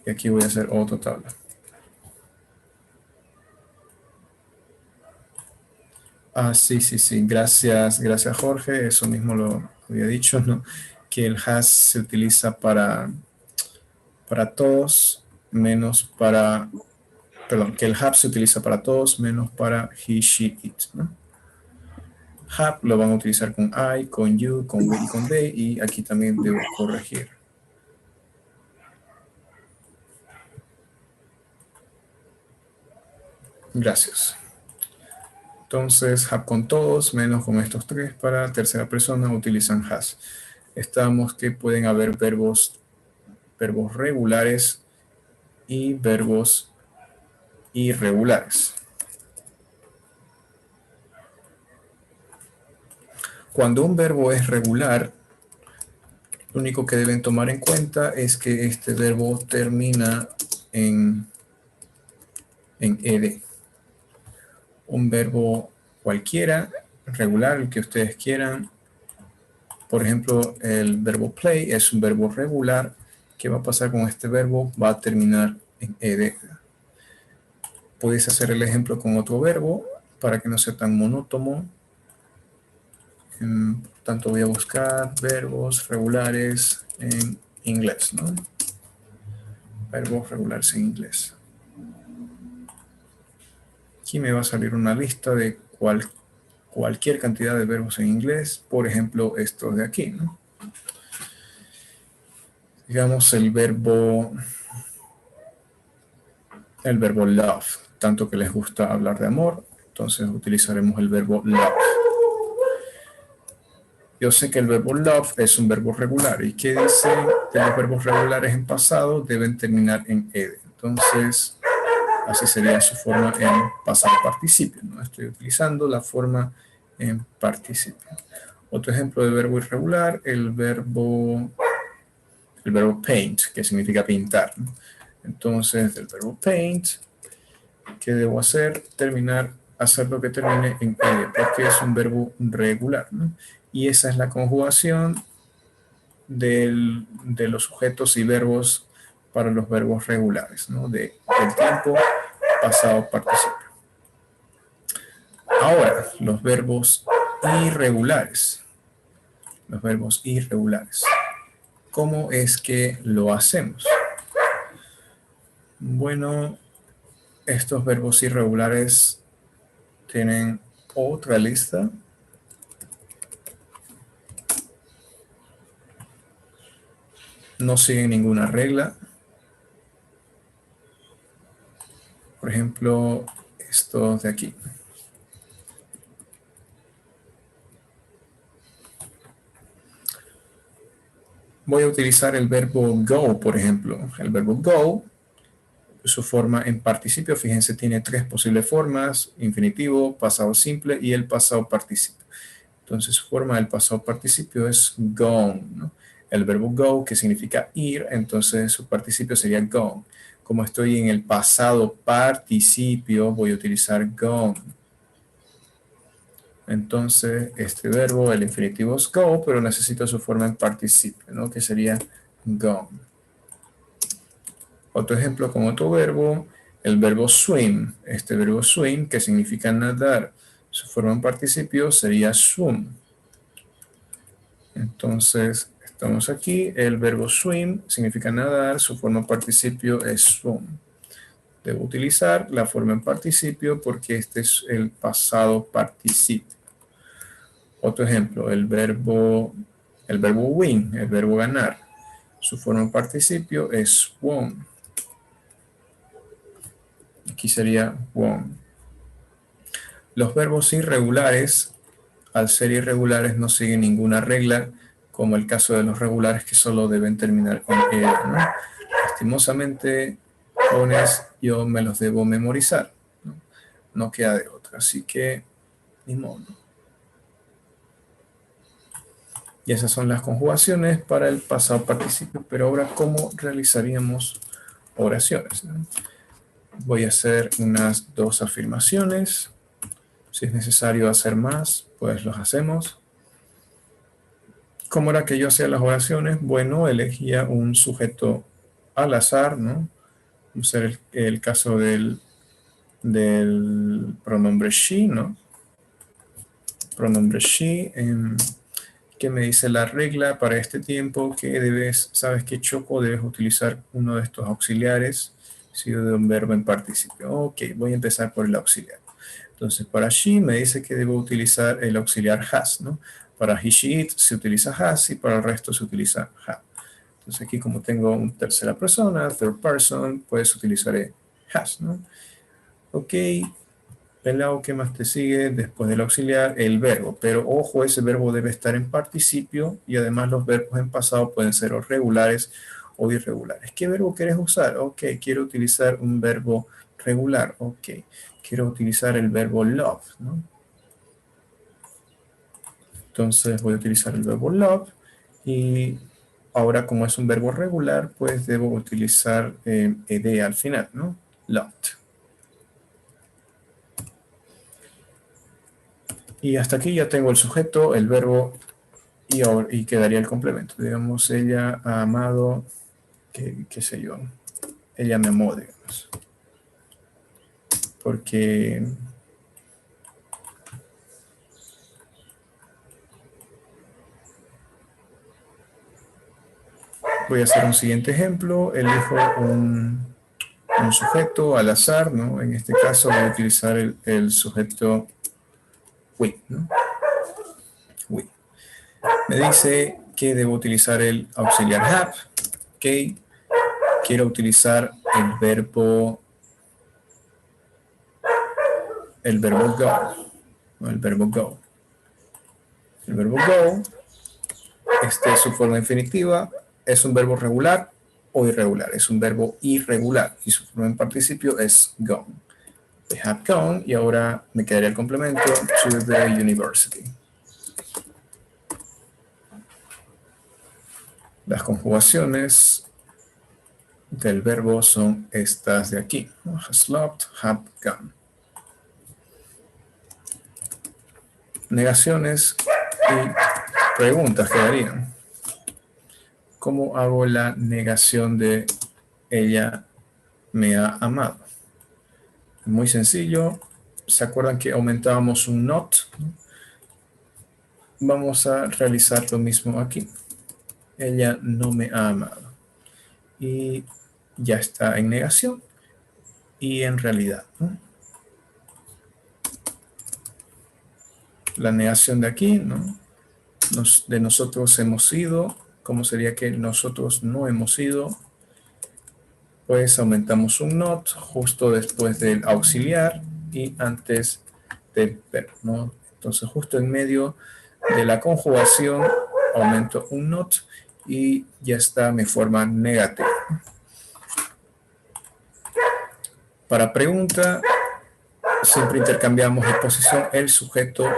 Y aquí voy a hacer otra tabla. Ah, sí. Gracias Jorge. Eso mismo lo había dicho, ¿no? Que el has se utiliza para todos, menos para... Perdón, que el have se utiliza para todos, menos para he, she, it, ¿no? Have lo van a utilizar con I, con you, con we y con they. Y aquí también debo corregir. Gracias. Entonces, have con todos, menos con estos tres. Para tercera persona utilizan has. Estamos que pueden haber verbos regulares y verbos irregulares. Cuando un verbo es regular, lo único que deben tomar en cuenta es que este verbo termina en ed. Un verbo cualquiera, regular, el que ustedes quieran. Por ejemplo, el verbo play es un verbo regular. ¿Qué va a pasar con este verbo? Va a terminar en ed. Podéis hacer el ejemplo con otro verbo para que no sea tan monótono. Por tanto, voy a buscar verbos regulares en inglés, ¿no? Verbos regulares en inglés. Aquí me va a salir una lista de cualquier cantidad de verbos en inglés. Por ejemplo, estos de aquí, ¿no? Digamos el verbo love, tanto que les gusta hablar de amor, entonces utilizaremos el verbo love. Yo sé que el verbo love es un verbo regular. ¿Y qué dice que los verbos regulares en pasado deben terminar en ed? Entonces, así sería su forma en pasado participio, ¿no? Estoy utilizando la forma en participio. Otro ejemplo de verbo irregular, el verbo paint, que significa pintar, ¿no? Entonces, del verbo paint, ¿qué debo hacer? Hacer lo que termine en ed, porque es un verbo regular, ¿no? Y esa es la conjugación de los sujetos y verbos para los verbos regulares, ¿no? Del tiempo pasado participio. Ahora, los verbos irregulares. Los verbos irregulares. ¿Cómo es que lo hacemos? Bueno, estos verbos irregulares tienen otra lista. No siguen ninguna regla. Por ejemplo, estos de aquí. Voy a utilizar el verbo go, por ejemplo. El verbo go, su forma en participio, fíjense, tiene tres posibles formas: infinitivo, pasado simple y el pasado participio. Entonces, su forma del pasado participio es gone, ¿no? El verbo go, que significa ir, entonces su participio sería gone. como estoy en el pasado participio, voy a utilizar gone. Entonces, este verbo, el infinitivo es go, pero necesito su forma en participio, ¿no? Que sería gone. Otro ejemplo con otro verbo, el verbo swim. Este verbo swim, que significa nadar, su forma en participio sería swum. Entonces, estamos aquí, el verbo swim significa nadar, su forma en participio es swum. Debo utilizar la forma en participio porque este es el pasado participio. Otro ejemplo, el verbo win, el verbo ganar. Su forma en participio es won. Aquí sería won. Los verbos irregulares, al ser irregulares, no siguen ninguna regla, como el caso de los regulares que solo deben terminar con «er», ¿no? Lastimosamente, jóvenes, yo me los debo memorizar, ¿no? No queda de otra, así que ni modo. Y esas son las conjugaciones para el pasado participio, pero ahora, ¿cómo realizaríamos oraciones, ¿no? Voy a hacer unas 2 afirmaciones. Si es necesario hacer más, pues los hacemos. ¿Cómo era que yo hacía las oraciones? Bueno, elegía un sujeto al azar, ¿no? Vamos a hacer el caso del pronombre she, ¿no? Pronombre she, que me dice la regla para este tiempo que sabes que Choco, debes utilizar uno de estos auxiliares, sido de un verbo en participio. Ok, voy a empezar por el auxiliar. Entonces, para she me dice que debo utilizar el auxiliar has, ¿no? Para he, she, it se utiliza has y para el resto se utiliza have. Entonces, aquí como tengo una tercera persona, third person, pues utilizaré has, ¿no? Ok, pelado, ¿qué más te sigue? Después del auxiliar, el verbo. Pero ojo, ese verbo debe estar en participio y además los verbos en pasado pueden ser o regulares o irregulares. ¿Qué verbo quieres usar? Ok, quiero utilizar un verbo regular. Ok, quiero utilizar el verbo love, ¿no? Entonces voy a utilizar el verbo love y ahora como es un verbo regular, pues debo utilizar ed al final, ¿no? Loved. Y hasta aquí ya tengo el sujeto, el verbo y quedaría el complemento. Digamos, ella ha amado, qué sé yo, ella me amó, digamos. Porque voy a hacer un siguiente ejemplo. Elijo un sujeto al azar, ¿no? En este caso voy a utilizar el sujeto we, ¿no? We. Me dice que debo utilizar el auxiliar have. Ok. Quiero utilizar el verbo go. ¿No? El verbo go. El verbo go, su forma infinitiva, es un verbo regular o irregular. Es un verbo irregular y su forma en participio es gone. They have gone y ahora me quedaría el complemento to the university. Las conjugaciones del verbo son estas de aquí, ¿no? Has loved, have gone. Negaciones y preguntas quedarían. ¿Cómo hago la negación de ella me ha amado? Muy sencillo. ¿Se acuerdan que aumentábamos un not? Vamos a realizar lo mismo aquí. Ella no me ha amado. Y ya está en negación y en realidad, ¿no? La negación de aquí, ¿no? De nosotros hemos sido. ¿Cómo sería que nosotros no hemos sido? Pues aumentamos un not justo después del auxiliar y antes del verbo, ¿no? Entonces justo en medio de la conjugación aumento un not y ya está mi forma negativa. Para pregunta, siempre intercambiamos en posición el sujeto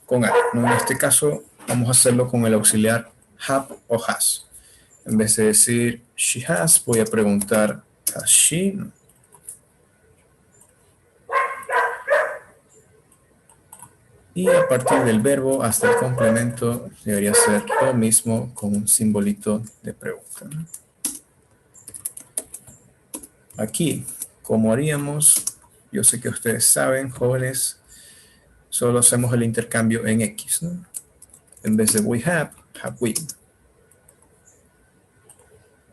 con algo, ¿no? En este caso vamos a hacerlo con el auxiliar have o has. En vez de decir she has, voy a preguntar Has she. Y a partir del verbo hasta el complemento debería ser lo mismo con un simbolito de pregunta, ¿no? Aquí, como haríamos, yo sé que ustedes saben, jóvenes, solo hacemos el intercambio en X, ¿no? En vez de we have we.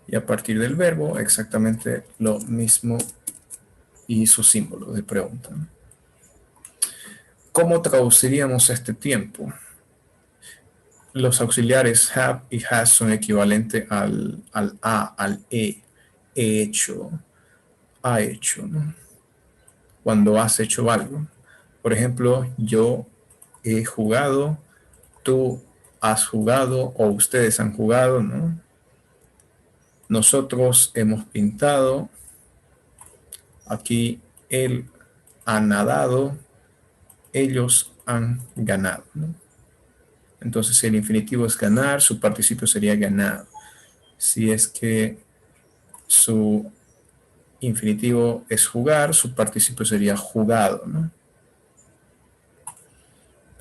Y a partir del verbo, exactamente lo mismo y su símbolo de pregunta, ¿no? ¿Cómo traduciríamos este tiempo? Los auxiliares have y has son equivalentes al a, al he hecho, ha hecho, ¿no? Cuando has hecho algo. Por ejemplo, yo he jugado, tú has jugado o ustedes han jugado, ¿no? Nosotros hemos pintado, aquí él ha nadado, ellos han ganado, ¿no? Entonces, si el infinitivo es ganar, su participio sería ganado. Si es que su infinitivo es jugar, su participio sería jugado, ¿no?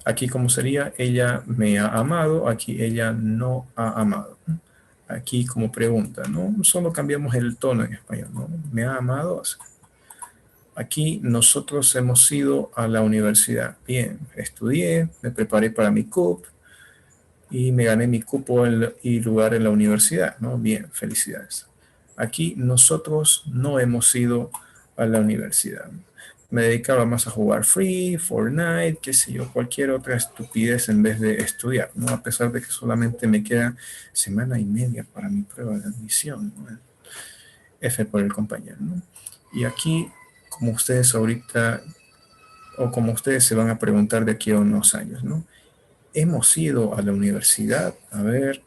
Aquí, ¿cómo sería? Ella me ha amado, aquí ella no ha amado, ¿no? Aquí como pregunta, ¿no? Solo cambiamos el tono en español, ¿no? ¿Me ha amado? Aquí nosotros hemos ido a la universidad. Bien, estudié, me preparé para mi CUP y me gané mi cupo y lugar en la universidad, ¿no? Bien, felicidades. Aquí nosotros no hemos ido a la universidad. Me dedicaba más a jugar Free, Fortnite, qué sé yo, cualquier otra estupidez en vez de estudiar, ¿no? A pesar de que solamente me queda semana y media para mi prueba de admisión, ¿no? F por el compañero, ¿no? Y aquí, como ustedes ahorita, o como ustedes se van a preguntar de aquí a unos años, ¿no? Hemos ido a la universidad, a ver,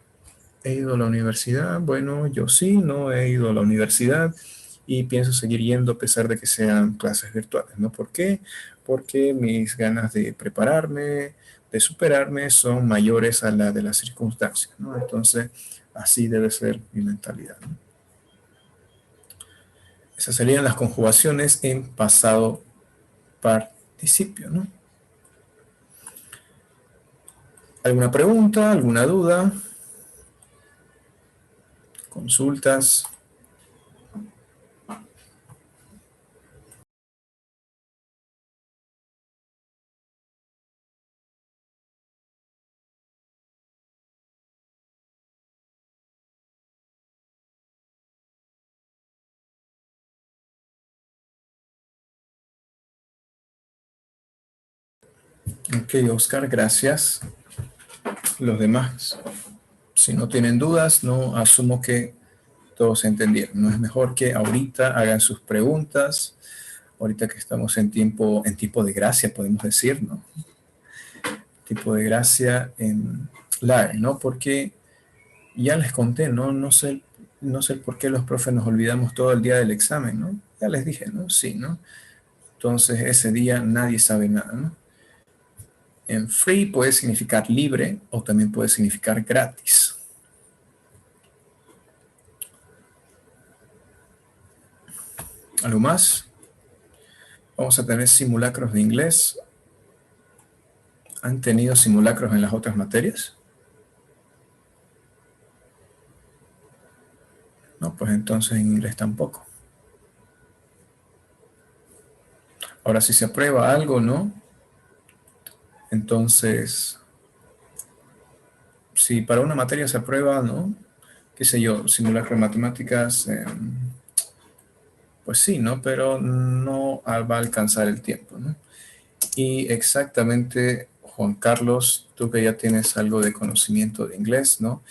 ¿he ido a la universidad? Bueno, yo sí, no he ido a la universidad y pienso seguir yendo a pesar de que sean clases virtuales, ¿no? ¿Por qué? Porque mis ganas de prepararme, de superarme, son mayores a la de las circunstancias, ¿no? Entonces, así debe ser mi mentalidad, ¿no? Esas serían las conjugaciones en pasado participio, ¿no? ¿Alguna pregunta? ¿Alguna duda? ¿Consultas? Ok, Oscar, gracias. Los demás, si no tienen dudas, no asumo que todos entendieron. No es mejor que ahorita hagan sus preguntas, ahorita que estamos en tiempo de gracia, podemos decir, ¿no? Tiempo de gracia en live, ¿no? Porque ya les conté, ¿no? No sé por qué los profes nos olvidamos todo el día del examen, ¿no? Ya les dije, ¿no? Sí, ¿no? Entonces ese día nadie sabe nada, ¿no? En free puede significar libre o también puede significar gratis. ¿Algo más? Vamos a tener simulacros de inglés. ¿Han tenido simulacros en las otras materias? No, pues entonces en inglés tampoco. Ahora, si se aprueba algo, ¿no? Entonces, si para una materia se aprueba, ¿no? Qué sé yo, simulacro de matemáticas, pues sí, ¿no? Pero no va a alcanzar el tiempo, ¿no? Y exactamente, Juan Carlos, tú que ya tienes algo de conocimiento de inglés, ¿no?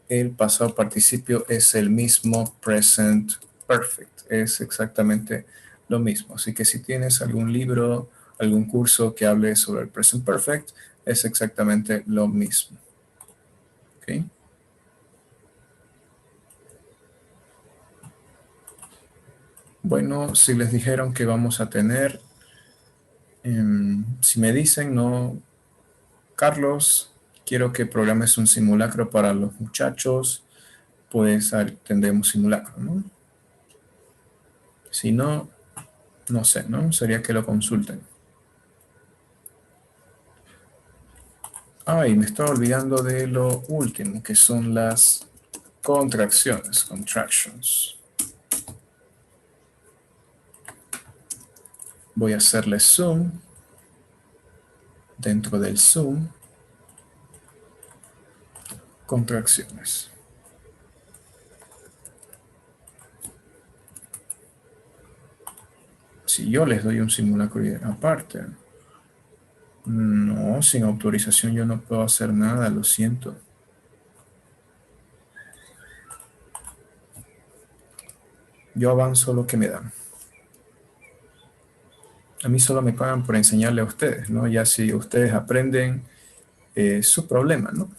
El pasado participio es el mismo present perfect, es exactamente lo mismo. Así que si tienes algún libro, algún curso que hable sobre el present perfect, es exactamente lo mismo. ¿Ok? Bueno, si les dijeron que vamos a tener, si me dicen, no, Carlos, quiero que programes un simulacro para los muchachos, pues tendremos simulacro, ¿no? Si no, no sé, ¿no? Sería que lo consulten. Y me estaba olvidando de lo último, que son las contracciones, contractions. Voy a hacerle zoom. Dentro del zoom, contracciones. Si yo les doy un simulacro aparte, no, sin autorización yo no puedo hacer nada, lo siento. Yo avanzo lo que me dan. A mí solo me pagan por enseñarle a ustedes, ¿no? Ya si ustedes aprenden, su problema, ¿no?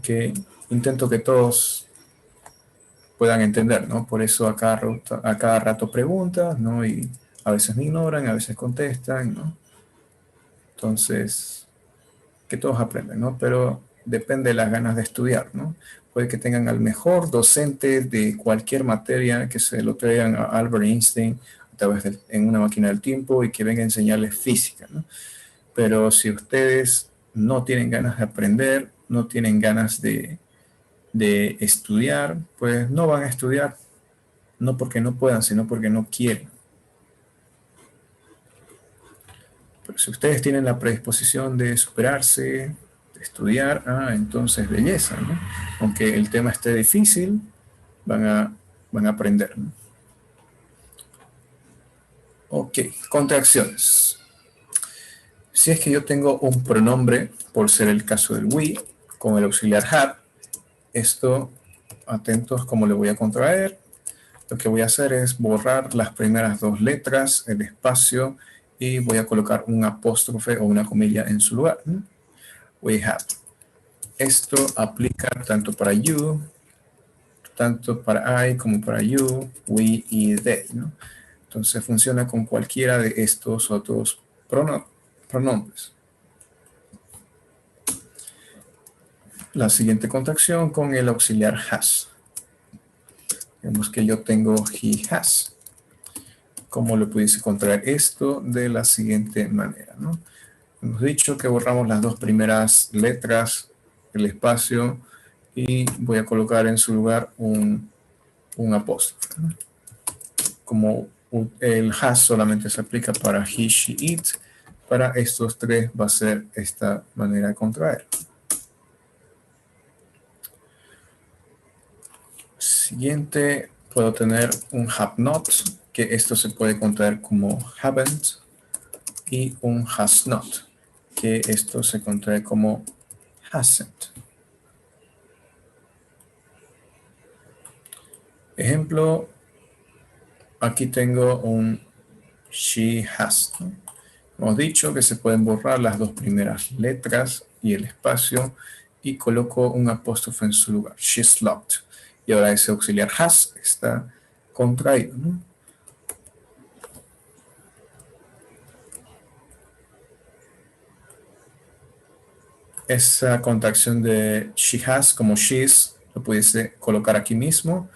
Que intento que todos puedan entender, ¿no? Por eso a cada rato preguntas, ¿no? Y a veces me ignoran, a veces contestan, ¿no? Entonces, que todos aprendan, ¿no? Pero depende de las ganas de estudiar, ¿no? Puede que tengan al mejor docente de cualquier materia, que se lo traigan a Albert Einstein a través en una máquina del tiempo y que venga a enseñarles física, ¿no? Pero si ustedes no tienen ganas de aprender, no tienen ganas de estudiar, pues no van a estudiar, no porque no puedan, sino porque no quieren. Pero si ustedes tienen la predisposición de superarse, de estudiar, entonces belleza, ¿no? Aunque el tema esté difícil, van a aprender, ¿no? Ok, contracciones. Si es que yo tengo un pronombre, por ser el caso del we, con el auxiliar have, esto, atentos cómo le voy a contraer. Lo que voy a hacer es borrar las primeras dos letras, el espacio, y voy a colocar un apóstrofe o una comilla en su lugar, ¿no? We have. Esto aplica tanto para you, tanto para I como para you, we y they, ¿no? Entonces funciona con cualquiera de estos otros pronombres. La siguiente contracción con el auxiliar has. Vemos que yo tengo he has. ¿Cómo le pudiese contraer esto? De la siguiente manera, ¿no? Hemos dicho que borramos las dos primeras letras, el espacio, y voy a colocar en su lugar un apóstrofe, ¿no? Como el has solamente se aplica para he, she, it, para estos tres va a ser esta manera de contraer. Siguiente, puedo tener un have not, que esto se puede contraer como haven't, y un has not, que esto se contrae como hasn't. Ejemplo, aquí tengo un she has, ¿no? Hemos dicho que se pueden borrar las dos primeras letras y el espacio y coloco un apóstrofe en su lugar. She's locked. Y ahora ese auxiliar has está contraído, ¿no? Esa contracción de she has como she's lo pudiese colocar aquí mismo,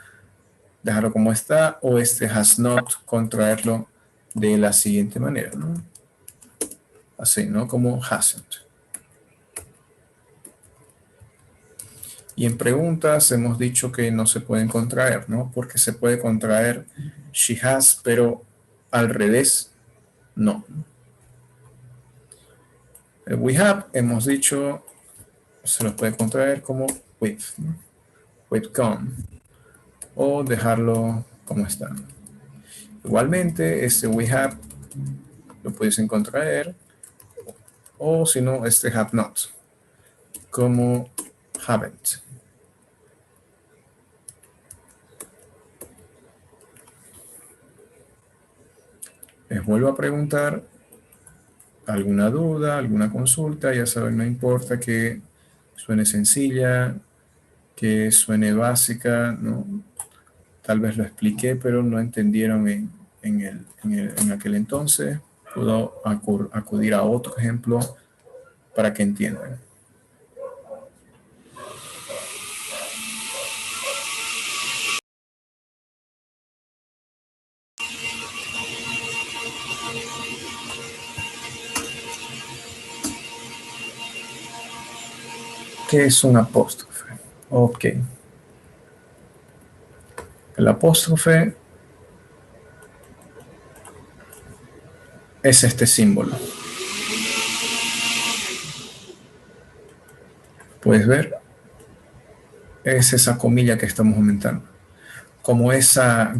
dejarlo como está, o este has not contraerlo de la siguiente manera, ¿no? Así, ¿no? Como hasn't. Y en preguntas hemos dicho que no se pueden contraer, ¿no? Porque se puede contraer she has, pero al revés, no. El we have, hemos dicho, se los puede contraer como with, ¿no? With gone. O dejarlo como está. Igualmente, este we have lo puedes contraer, o si no, este have not, como haven't. Les vuelvo a preguntar, alguna duda, alguna consulta, ya saben, no importa que suene sencilla, que suene básica, ¿no? Tal vez lo expliqué, pero no entendieron en aquel entonces. Puedo acudir a otro ejemplo para que entiendan. ¿Qué es un apóstrofe? Ok. El apóstrofe es este símbolo. Puedes ver, es esa comilla que estamos aumentando. Como esa,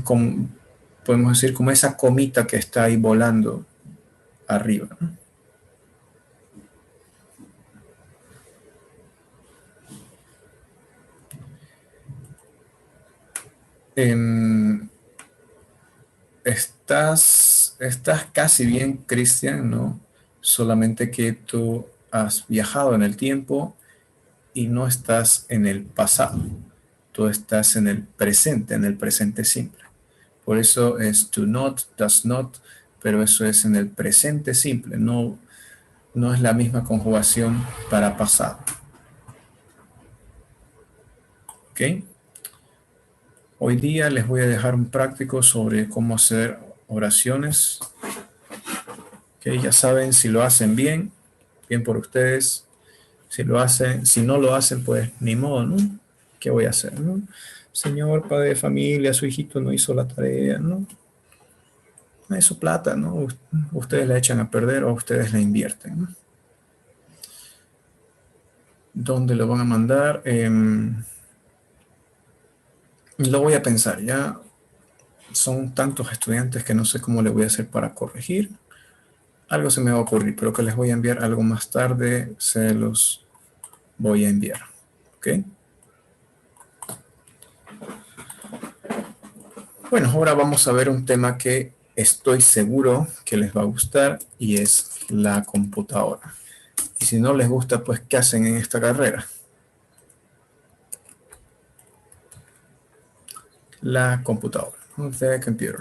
podemos decir, como esa comita que está ahí volando arriba, ¿no? Estás casi bien, Cristian, ¿no? Solamente que tú has viajado en el tiempo y no estás en el pasado. Tú estás en el presente simple. Por eso es do not, does not, pero eso es en el presente simple, no, no es la misma conjugación para pasado. ¿Ok? Hoy día les voy a dejar un práctico sobre cómo hacer oraciones. ¿Ok? Ya saben, si lo hacen bien, bien por ustedes. Si lo hacen, si no lo hacen, pues ni modo, ¿no? ¿Qué voy a hacer, no? Señor, padre de familia, su hijito no hizo la tarea, ¿no? No es su plata, ¿no? Ustedes la echan a perder o ustedes la invierten, ¿no? ¿Dónde lo van a mandar? Lo voy a pensar, ya son tantos estudiantes que no sé cómo le voy a hacer para corregir. Algo se me va a ocurrir, pero que les voy a enviar algo más tarde, se los voy a enviar, ¿ok? Bueno, ahora vamos a ver un tema que estoy seguro que les va a gustar y es la computadora. Y si no les gusta, pues, ¿qué hacen en esta carrera? La computadora, the computer.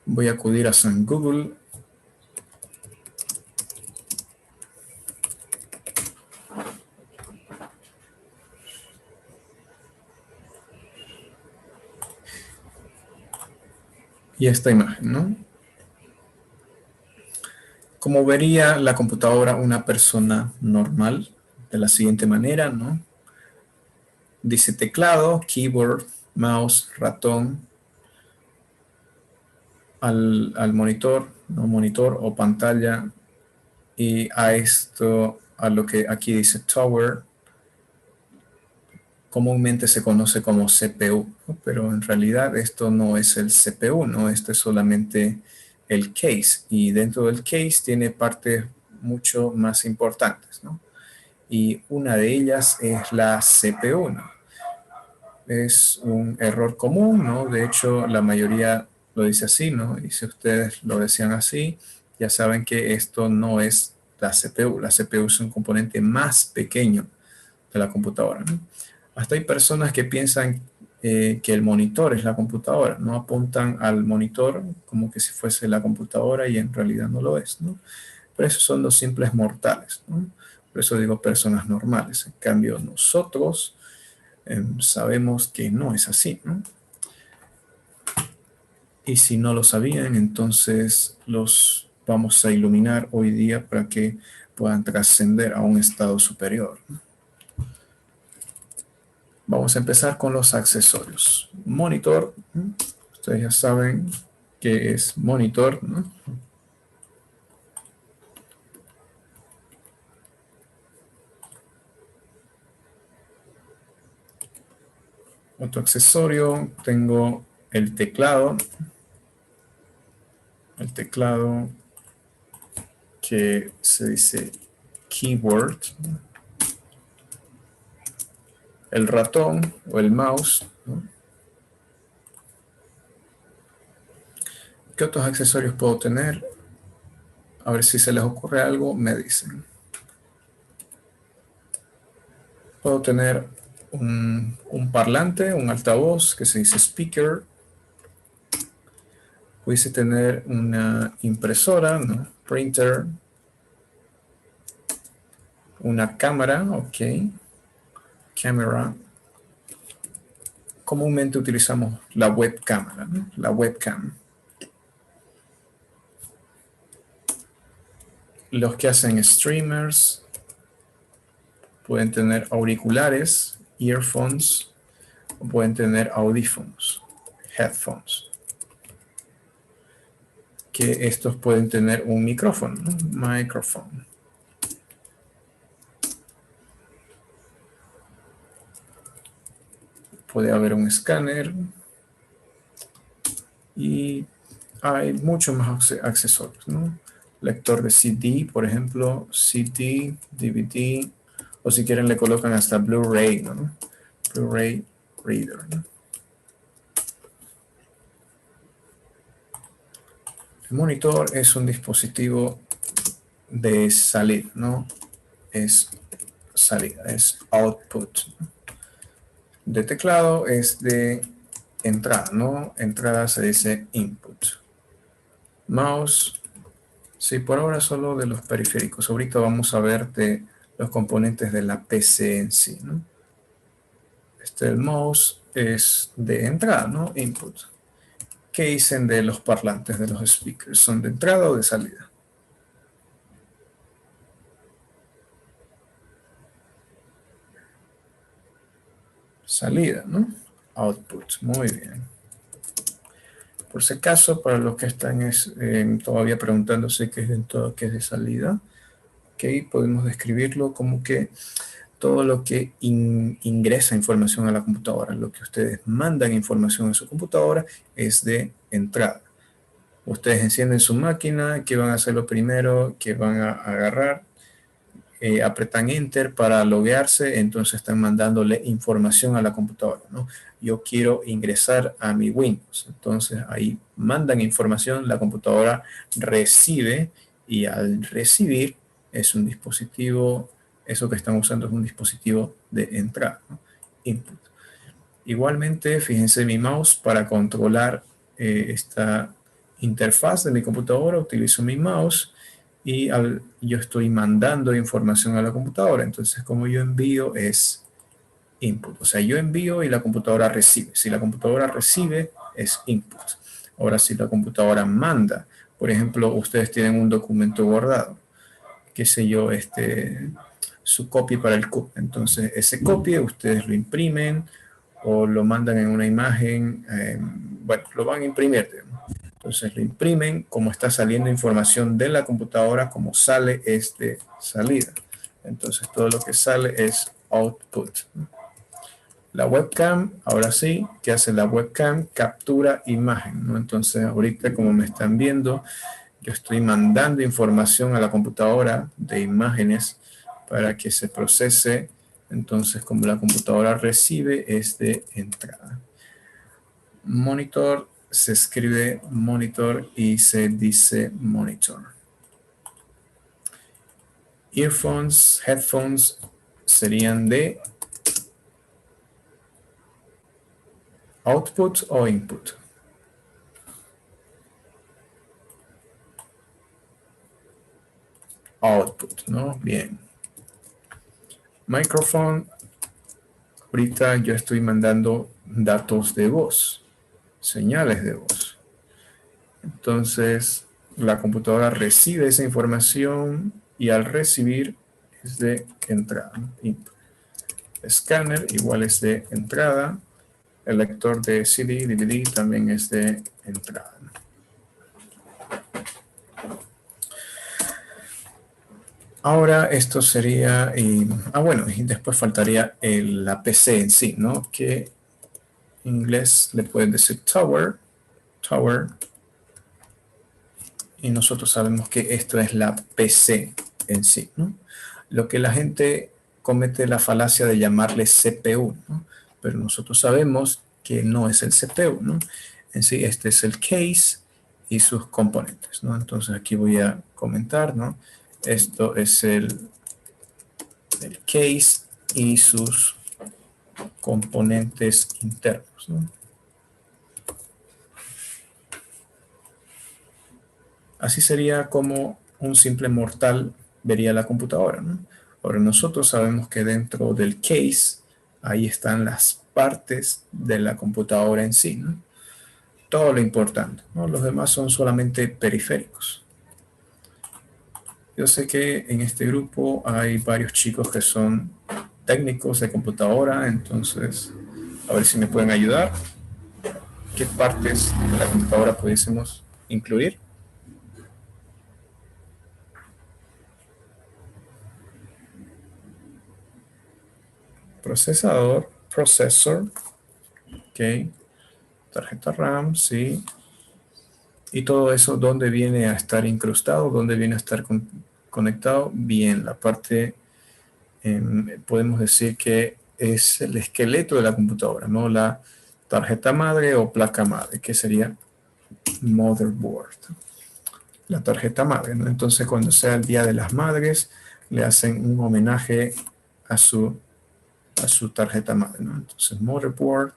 Voy a acudir a San Google. Y esta imagen, ¿no? Como vería la computadora una persona normal, de la siguiente manera, ¿no? Dice teclado, keyboard, mouse, ratón, al monitor, ¿no? Monitor o pantalla, y a esto, a lo que aquí dice tower, comúnmente se conoce como CPU, ¿no? Pero en realidad esto no es el CPU, ¿no? Esto es solamente el case, y dentro del case tiene partes mucho más importantes, ¿no? Y una de ellas es la CPU, ¿no? Es un error común, ¿no? De hecho, la mayoría lo dice así, ¿no? Y si ustedes lo decían así, ya saben que esto no es la CPU. La CPU es un componente más pequeño de la computadora, ¿no? Hasta hay personas que piensan que el monitor es la computadora, ¿no? Apuntan al monitor como que si fuese la computadora y en realidad no lo es, ¿no? Pero esos son los simples mortales, ¿no? Por eso digo personas normales. En cambio, nosotros sabemos que no es así, ¿no? Y si no lo sabían, entonces los vamos a iluminar hoy día para que puedan trascender a un estado superior, ¿no? Vamos a empezar con los accesorios. Monitor, ¿no? Ustedes ya saben qué es monitor, ¿no? Otro accesorio, tengo el teclado. El teclado que se dice keyboard. El ratón o el mouse, ¿no? ¿Qué otros accesorios puedo tener? A ver si se les ocurre algo, me dicen. Puedo tener un parlante, un altavoz que se dice speaker. Pudiese tener una impresora, ¿no? Printer. Una cámara, ok. Camera. Comúnmente utilizamos la webcam, ¿no? La webcam. los que hacen streamers pueden tener auriculares, earphones, o pueden tener audífonos, headphones. Que estos pueden tener un micrófono, ¿no? Microphone. Puede haber un escáner. Y hay muchos más accesorios, ¿no? Lector de CD, por ejemplo, CD, DVD, o si quieren le colocan hasta Blu-ray, ¿no? Blu-ray Reader, ¿no? El monitor es un dispositivo de salida, ¿no? Es salida, es output, ¿no? De teclado es de entrada, ¿no? Entrada se dice input. Mouse, sí, por ahora solo de los periféricos. Ahorita vamos a ver de los componentes de la PC en sí, ¿no? El mouse es de entrada, ¿no? Input. ¿Qué dicen de los parlantes, de los speakers? ¿Son de entrada o de salida? Salida, ¿no? Output, muy bien. Por si acaso, para los que están todavía preguntándose qué es de entrada, qué es de salida, ok, podemos describirlo como que todo lo que ingresa información a la computadora, lo que ustedes mandan información a su computadora es de entrada. Ustedes encienden su máquina, ¿qué van a hacer lo primero? Que van a agarrar, apretan Enter para loguearse, entonces están mandándole información a la computadora, ¿no? Yo quiero ingresar a mi Windows, entonces ahí mandan información, la computadora recibe y al recibir es un dispositivo. Eso que están usando es un dispositivo de entrada, ¿no? Input. Igualmente, fíjense mi mouse para controlar esta interfaz de mi computadora. Utilizo mi mouse y yo estoy mandando información a la computadora. Entonces, como yo envío es input. O sea, yo envío y la computadora recibe. Si la computadora recibe, es input. Ahora, si la computadora manda, por ejemplo, ustedes tienen un documento guardado, qué sé yo, su copia para el CUP. Entonces, ese copia ustedes lo imprimen o lo mandan en una imagen. Bueno, lo van a imprimir, digamos. Entonces, lo imprimen, como está saliendo información de la computadora, como sale es de salida. Entonces, todo lo que sale es output. La webcam, ahora sí, ¿qué hace la webcam? Captura imagen, ¿no? Entonces, ahorita como me están viendo, yo estoy mandando información a la computadora de imágenes para que se procese. Entonces, como la computadora recibe, es de entrada. Monitor se escribe monitor y se dice monitor. Earphones, headphones serían de output o input. Output, ¿no? Bien. Microphone, ahorita yo estoy mandando datos de voz, señales de voz. Entonces, la computadora recibe esa información y al recibir es de entrada. Input. Escáner igual es de entrada. El lector de CD, DVD también es de entrada. Ahora esto sería, bueno, y después faltaría la PC en sí, ¿no? Que en inglés le pueden decir tower, y nosotros sabemos que esto es la PC en sí, ¿no? Lo que la gente comete la falacia de llamarle CPU, ¿no? Pero nosotros sabemos que no es el CPU, ¿no? En sí, este es el case y sus componentes, ¿no? Entonces aquí voy a comentar, ¿no? Esto es el case y sus componentes internos, ¿no? Así sería como un simple mortal vería la computadora, ¿no? Ahora nosotros sabemos que dentro del case ahí están las partes de la computadora en sí, ¿no? Todo lo importante, ¿no? Los demás son solamente periféricos. Yo sé que en este grupo hay varios chicos que son técnicos de computadora, entonces a ver si me pueden ayudar. ¿Qué partes de la computadora pudiésemos incluir? Procesador, processor, ok, tarjeta RAM, sí. Y todo eso, ¿dónde viene a estar incrustado? ¿Dónde viene a estar conectado? Bien, la parte, podemos decir que es el esqueleto de la computadora, ¿no? La tarjeta madre o placa madre, que sería motherboard. La tarjeta madre, ¿no? Entonces, cuando sea el Día de las Madres, le hacen un homenaje a su tarjeta madre, ¿no? Entonces, motherboard.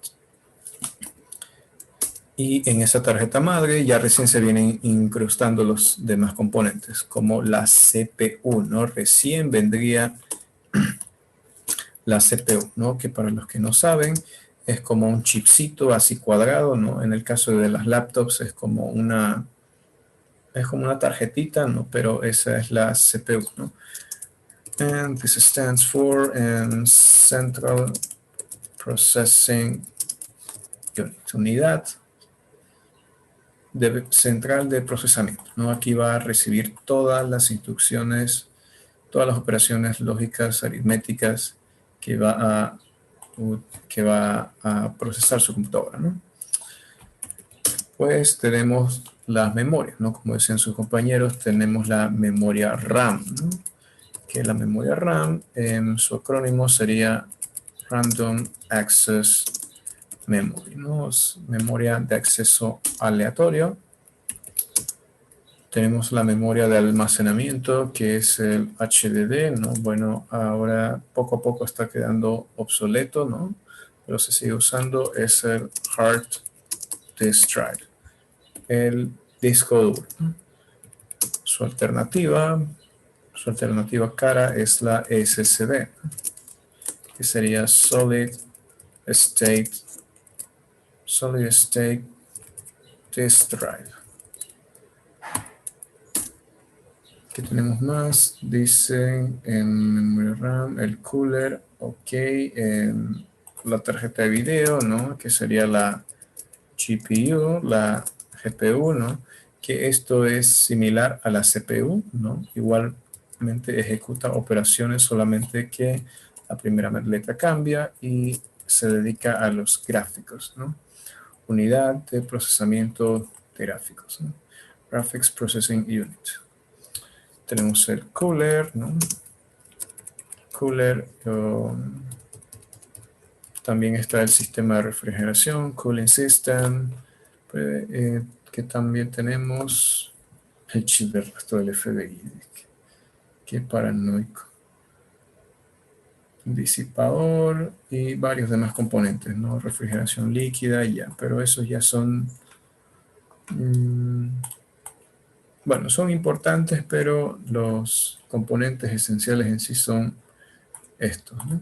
Y en esa tarjeta madre ya recién se vienen incrustando los demás componentes, como la CPU, ¿no? Recién vendría la CPU, ¿no? Que para los que no saben, es como un chipcito así cuadrado, ¿no? En el caso de las laptops es como una tarjetita, ¿no? Pero esa es la CPU, ¿no? And this stands for Central Processing Unit, unidad central de procesamiento, ¿no? Aquí va a recibir todas las instrucciones, todas las operaciones lógicas, aritméticas que va a procesar su computadora, ¿no? Pues tenemos las memorias, ¿no? Como decían sus compañeros, tenemos la memoria RAM, ¿no? Que la memoria RAM, su acrónimo sería Random Access Memory, ¿no? Es memoria de acceso aleatorio. Tenemos la memoria de almacenamiento, que es el HDD, ¿no? Bueno, ahora poco a poco está quedando obsoleto, ¿no? Pero se sigue usando, es el Hard Disk Drive, el disco duro, ¿no? Su alternativa cara es la SSD, que sería Solid State Disk Drive. ¿Qué tenemos más? Dice en memoria RAM, el cooler, ok, la tarjeta de video, ¿no? Que sería la GPU, la GPU, ¿no? Que esto es similar a la CPU, ¿no? Igualmente ejecuta operaciones, solamente que la primera letra cambia y se dedica a los gráficos, ¿no? Unidad de procesamiento de gráficos, ¿no? Graphics Processing Unit. Tenemos el cooler, ¿no? Cooler, también está el sistema de refrigeración, cooling system, que también tenemos el chip del resto del FBI. Qué paranoico. Disipador y varios demás componentes, ¿no? Refrigeración líquida y ya, pero esos ya son... bueno, son importantes, pero los componentes esenciales en sí son estos, ¿no?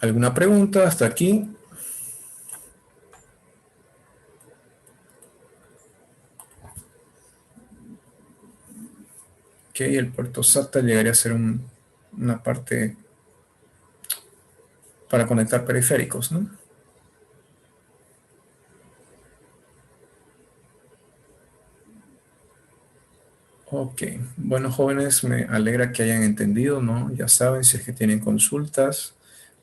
¿Alguna pregunta hasta aquí? Ok, el puerto SATA llegaría a ser una parte para conectar periféricos, ¿no? Ok, bueno jóvenes, me alegra que hayan entendido, ¿no? Ya saben, si es que tienen consultas,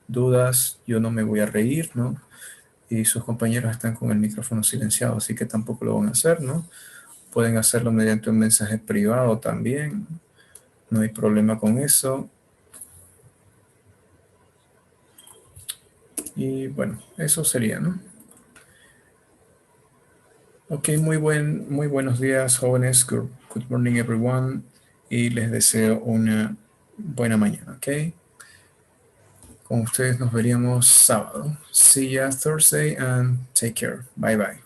dudas, yo no me voy a reír, ¿no? Y sus compañeros están con el micrófono silenciado, así que tampoco lo van a hacer, ¿no? Pueden hacerlo mediante un mensaje privado también, no hay problema con eso. Y bueno, eso sería, ¿no? Ok, muy buenos días jóvenes, good morning everyone, y les deseo una buena mañana, ok. Con ustedes nos veríamos sábado. See ya Thursday and take care. Bye bye.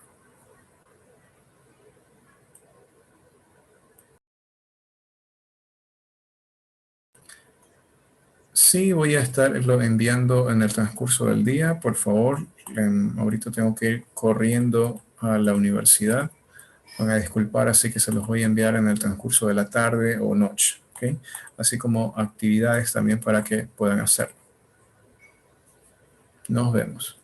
Sí, voy a estarlo enviando en el transcurso del día, por favor. Ahorita tengo que ir corriendo a la universidad. Van a disculpar, así que se los voy a enviar en el transcurso de la tarde o noche, ¿ok? Así como actividades también para que puedan hacerlo. Nos vemos.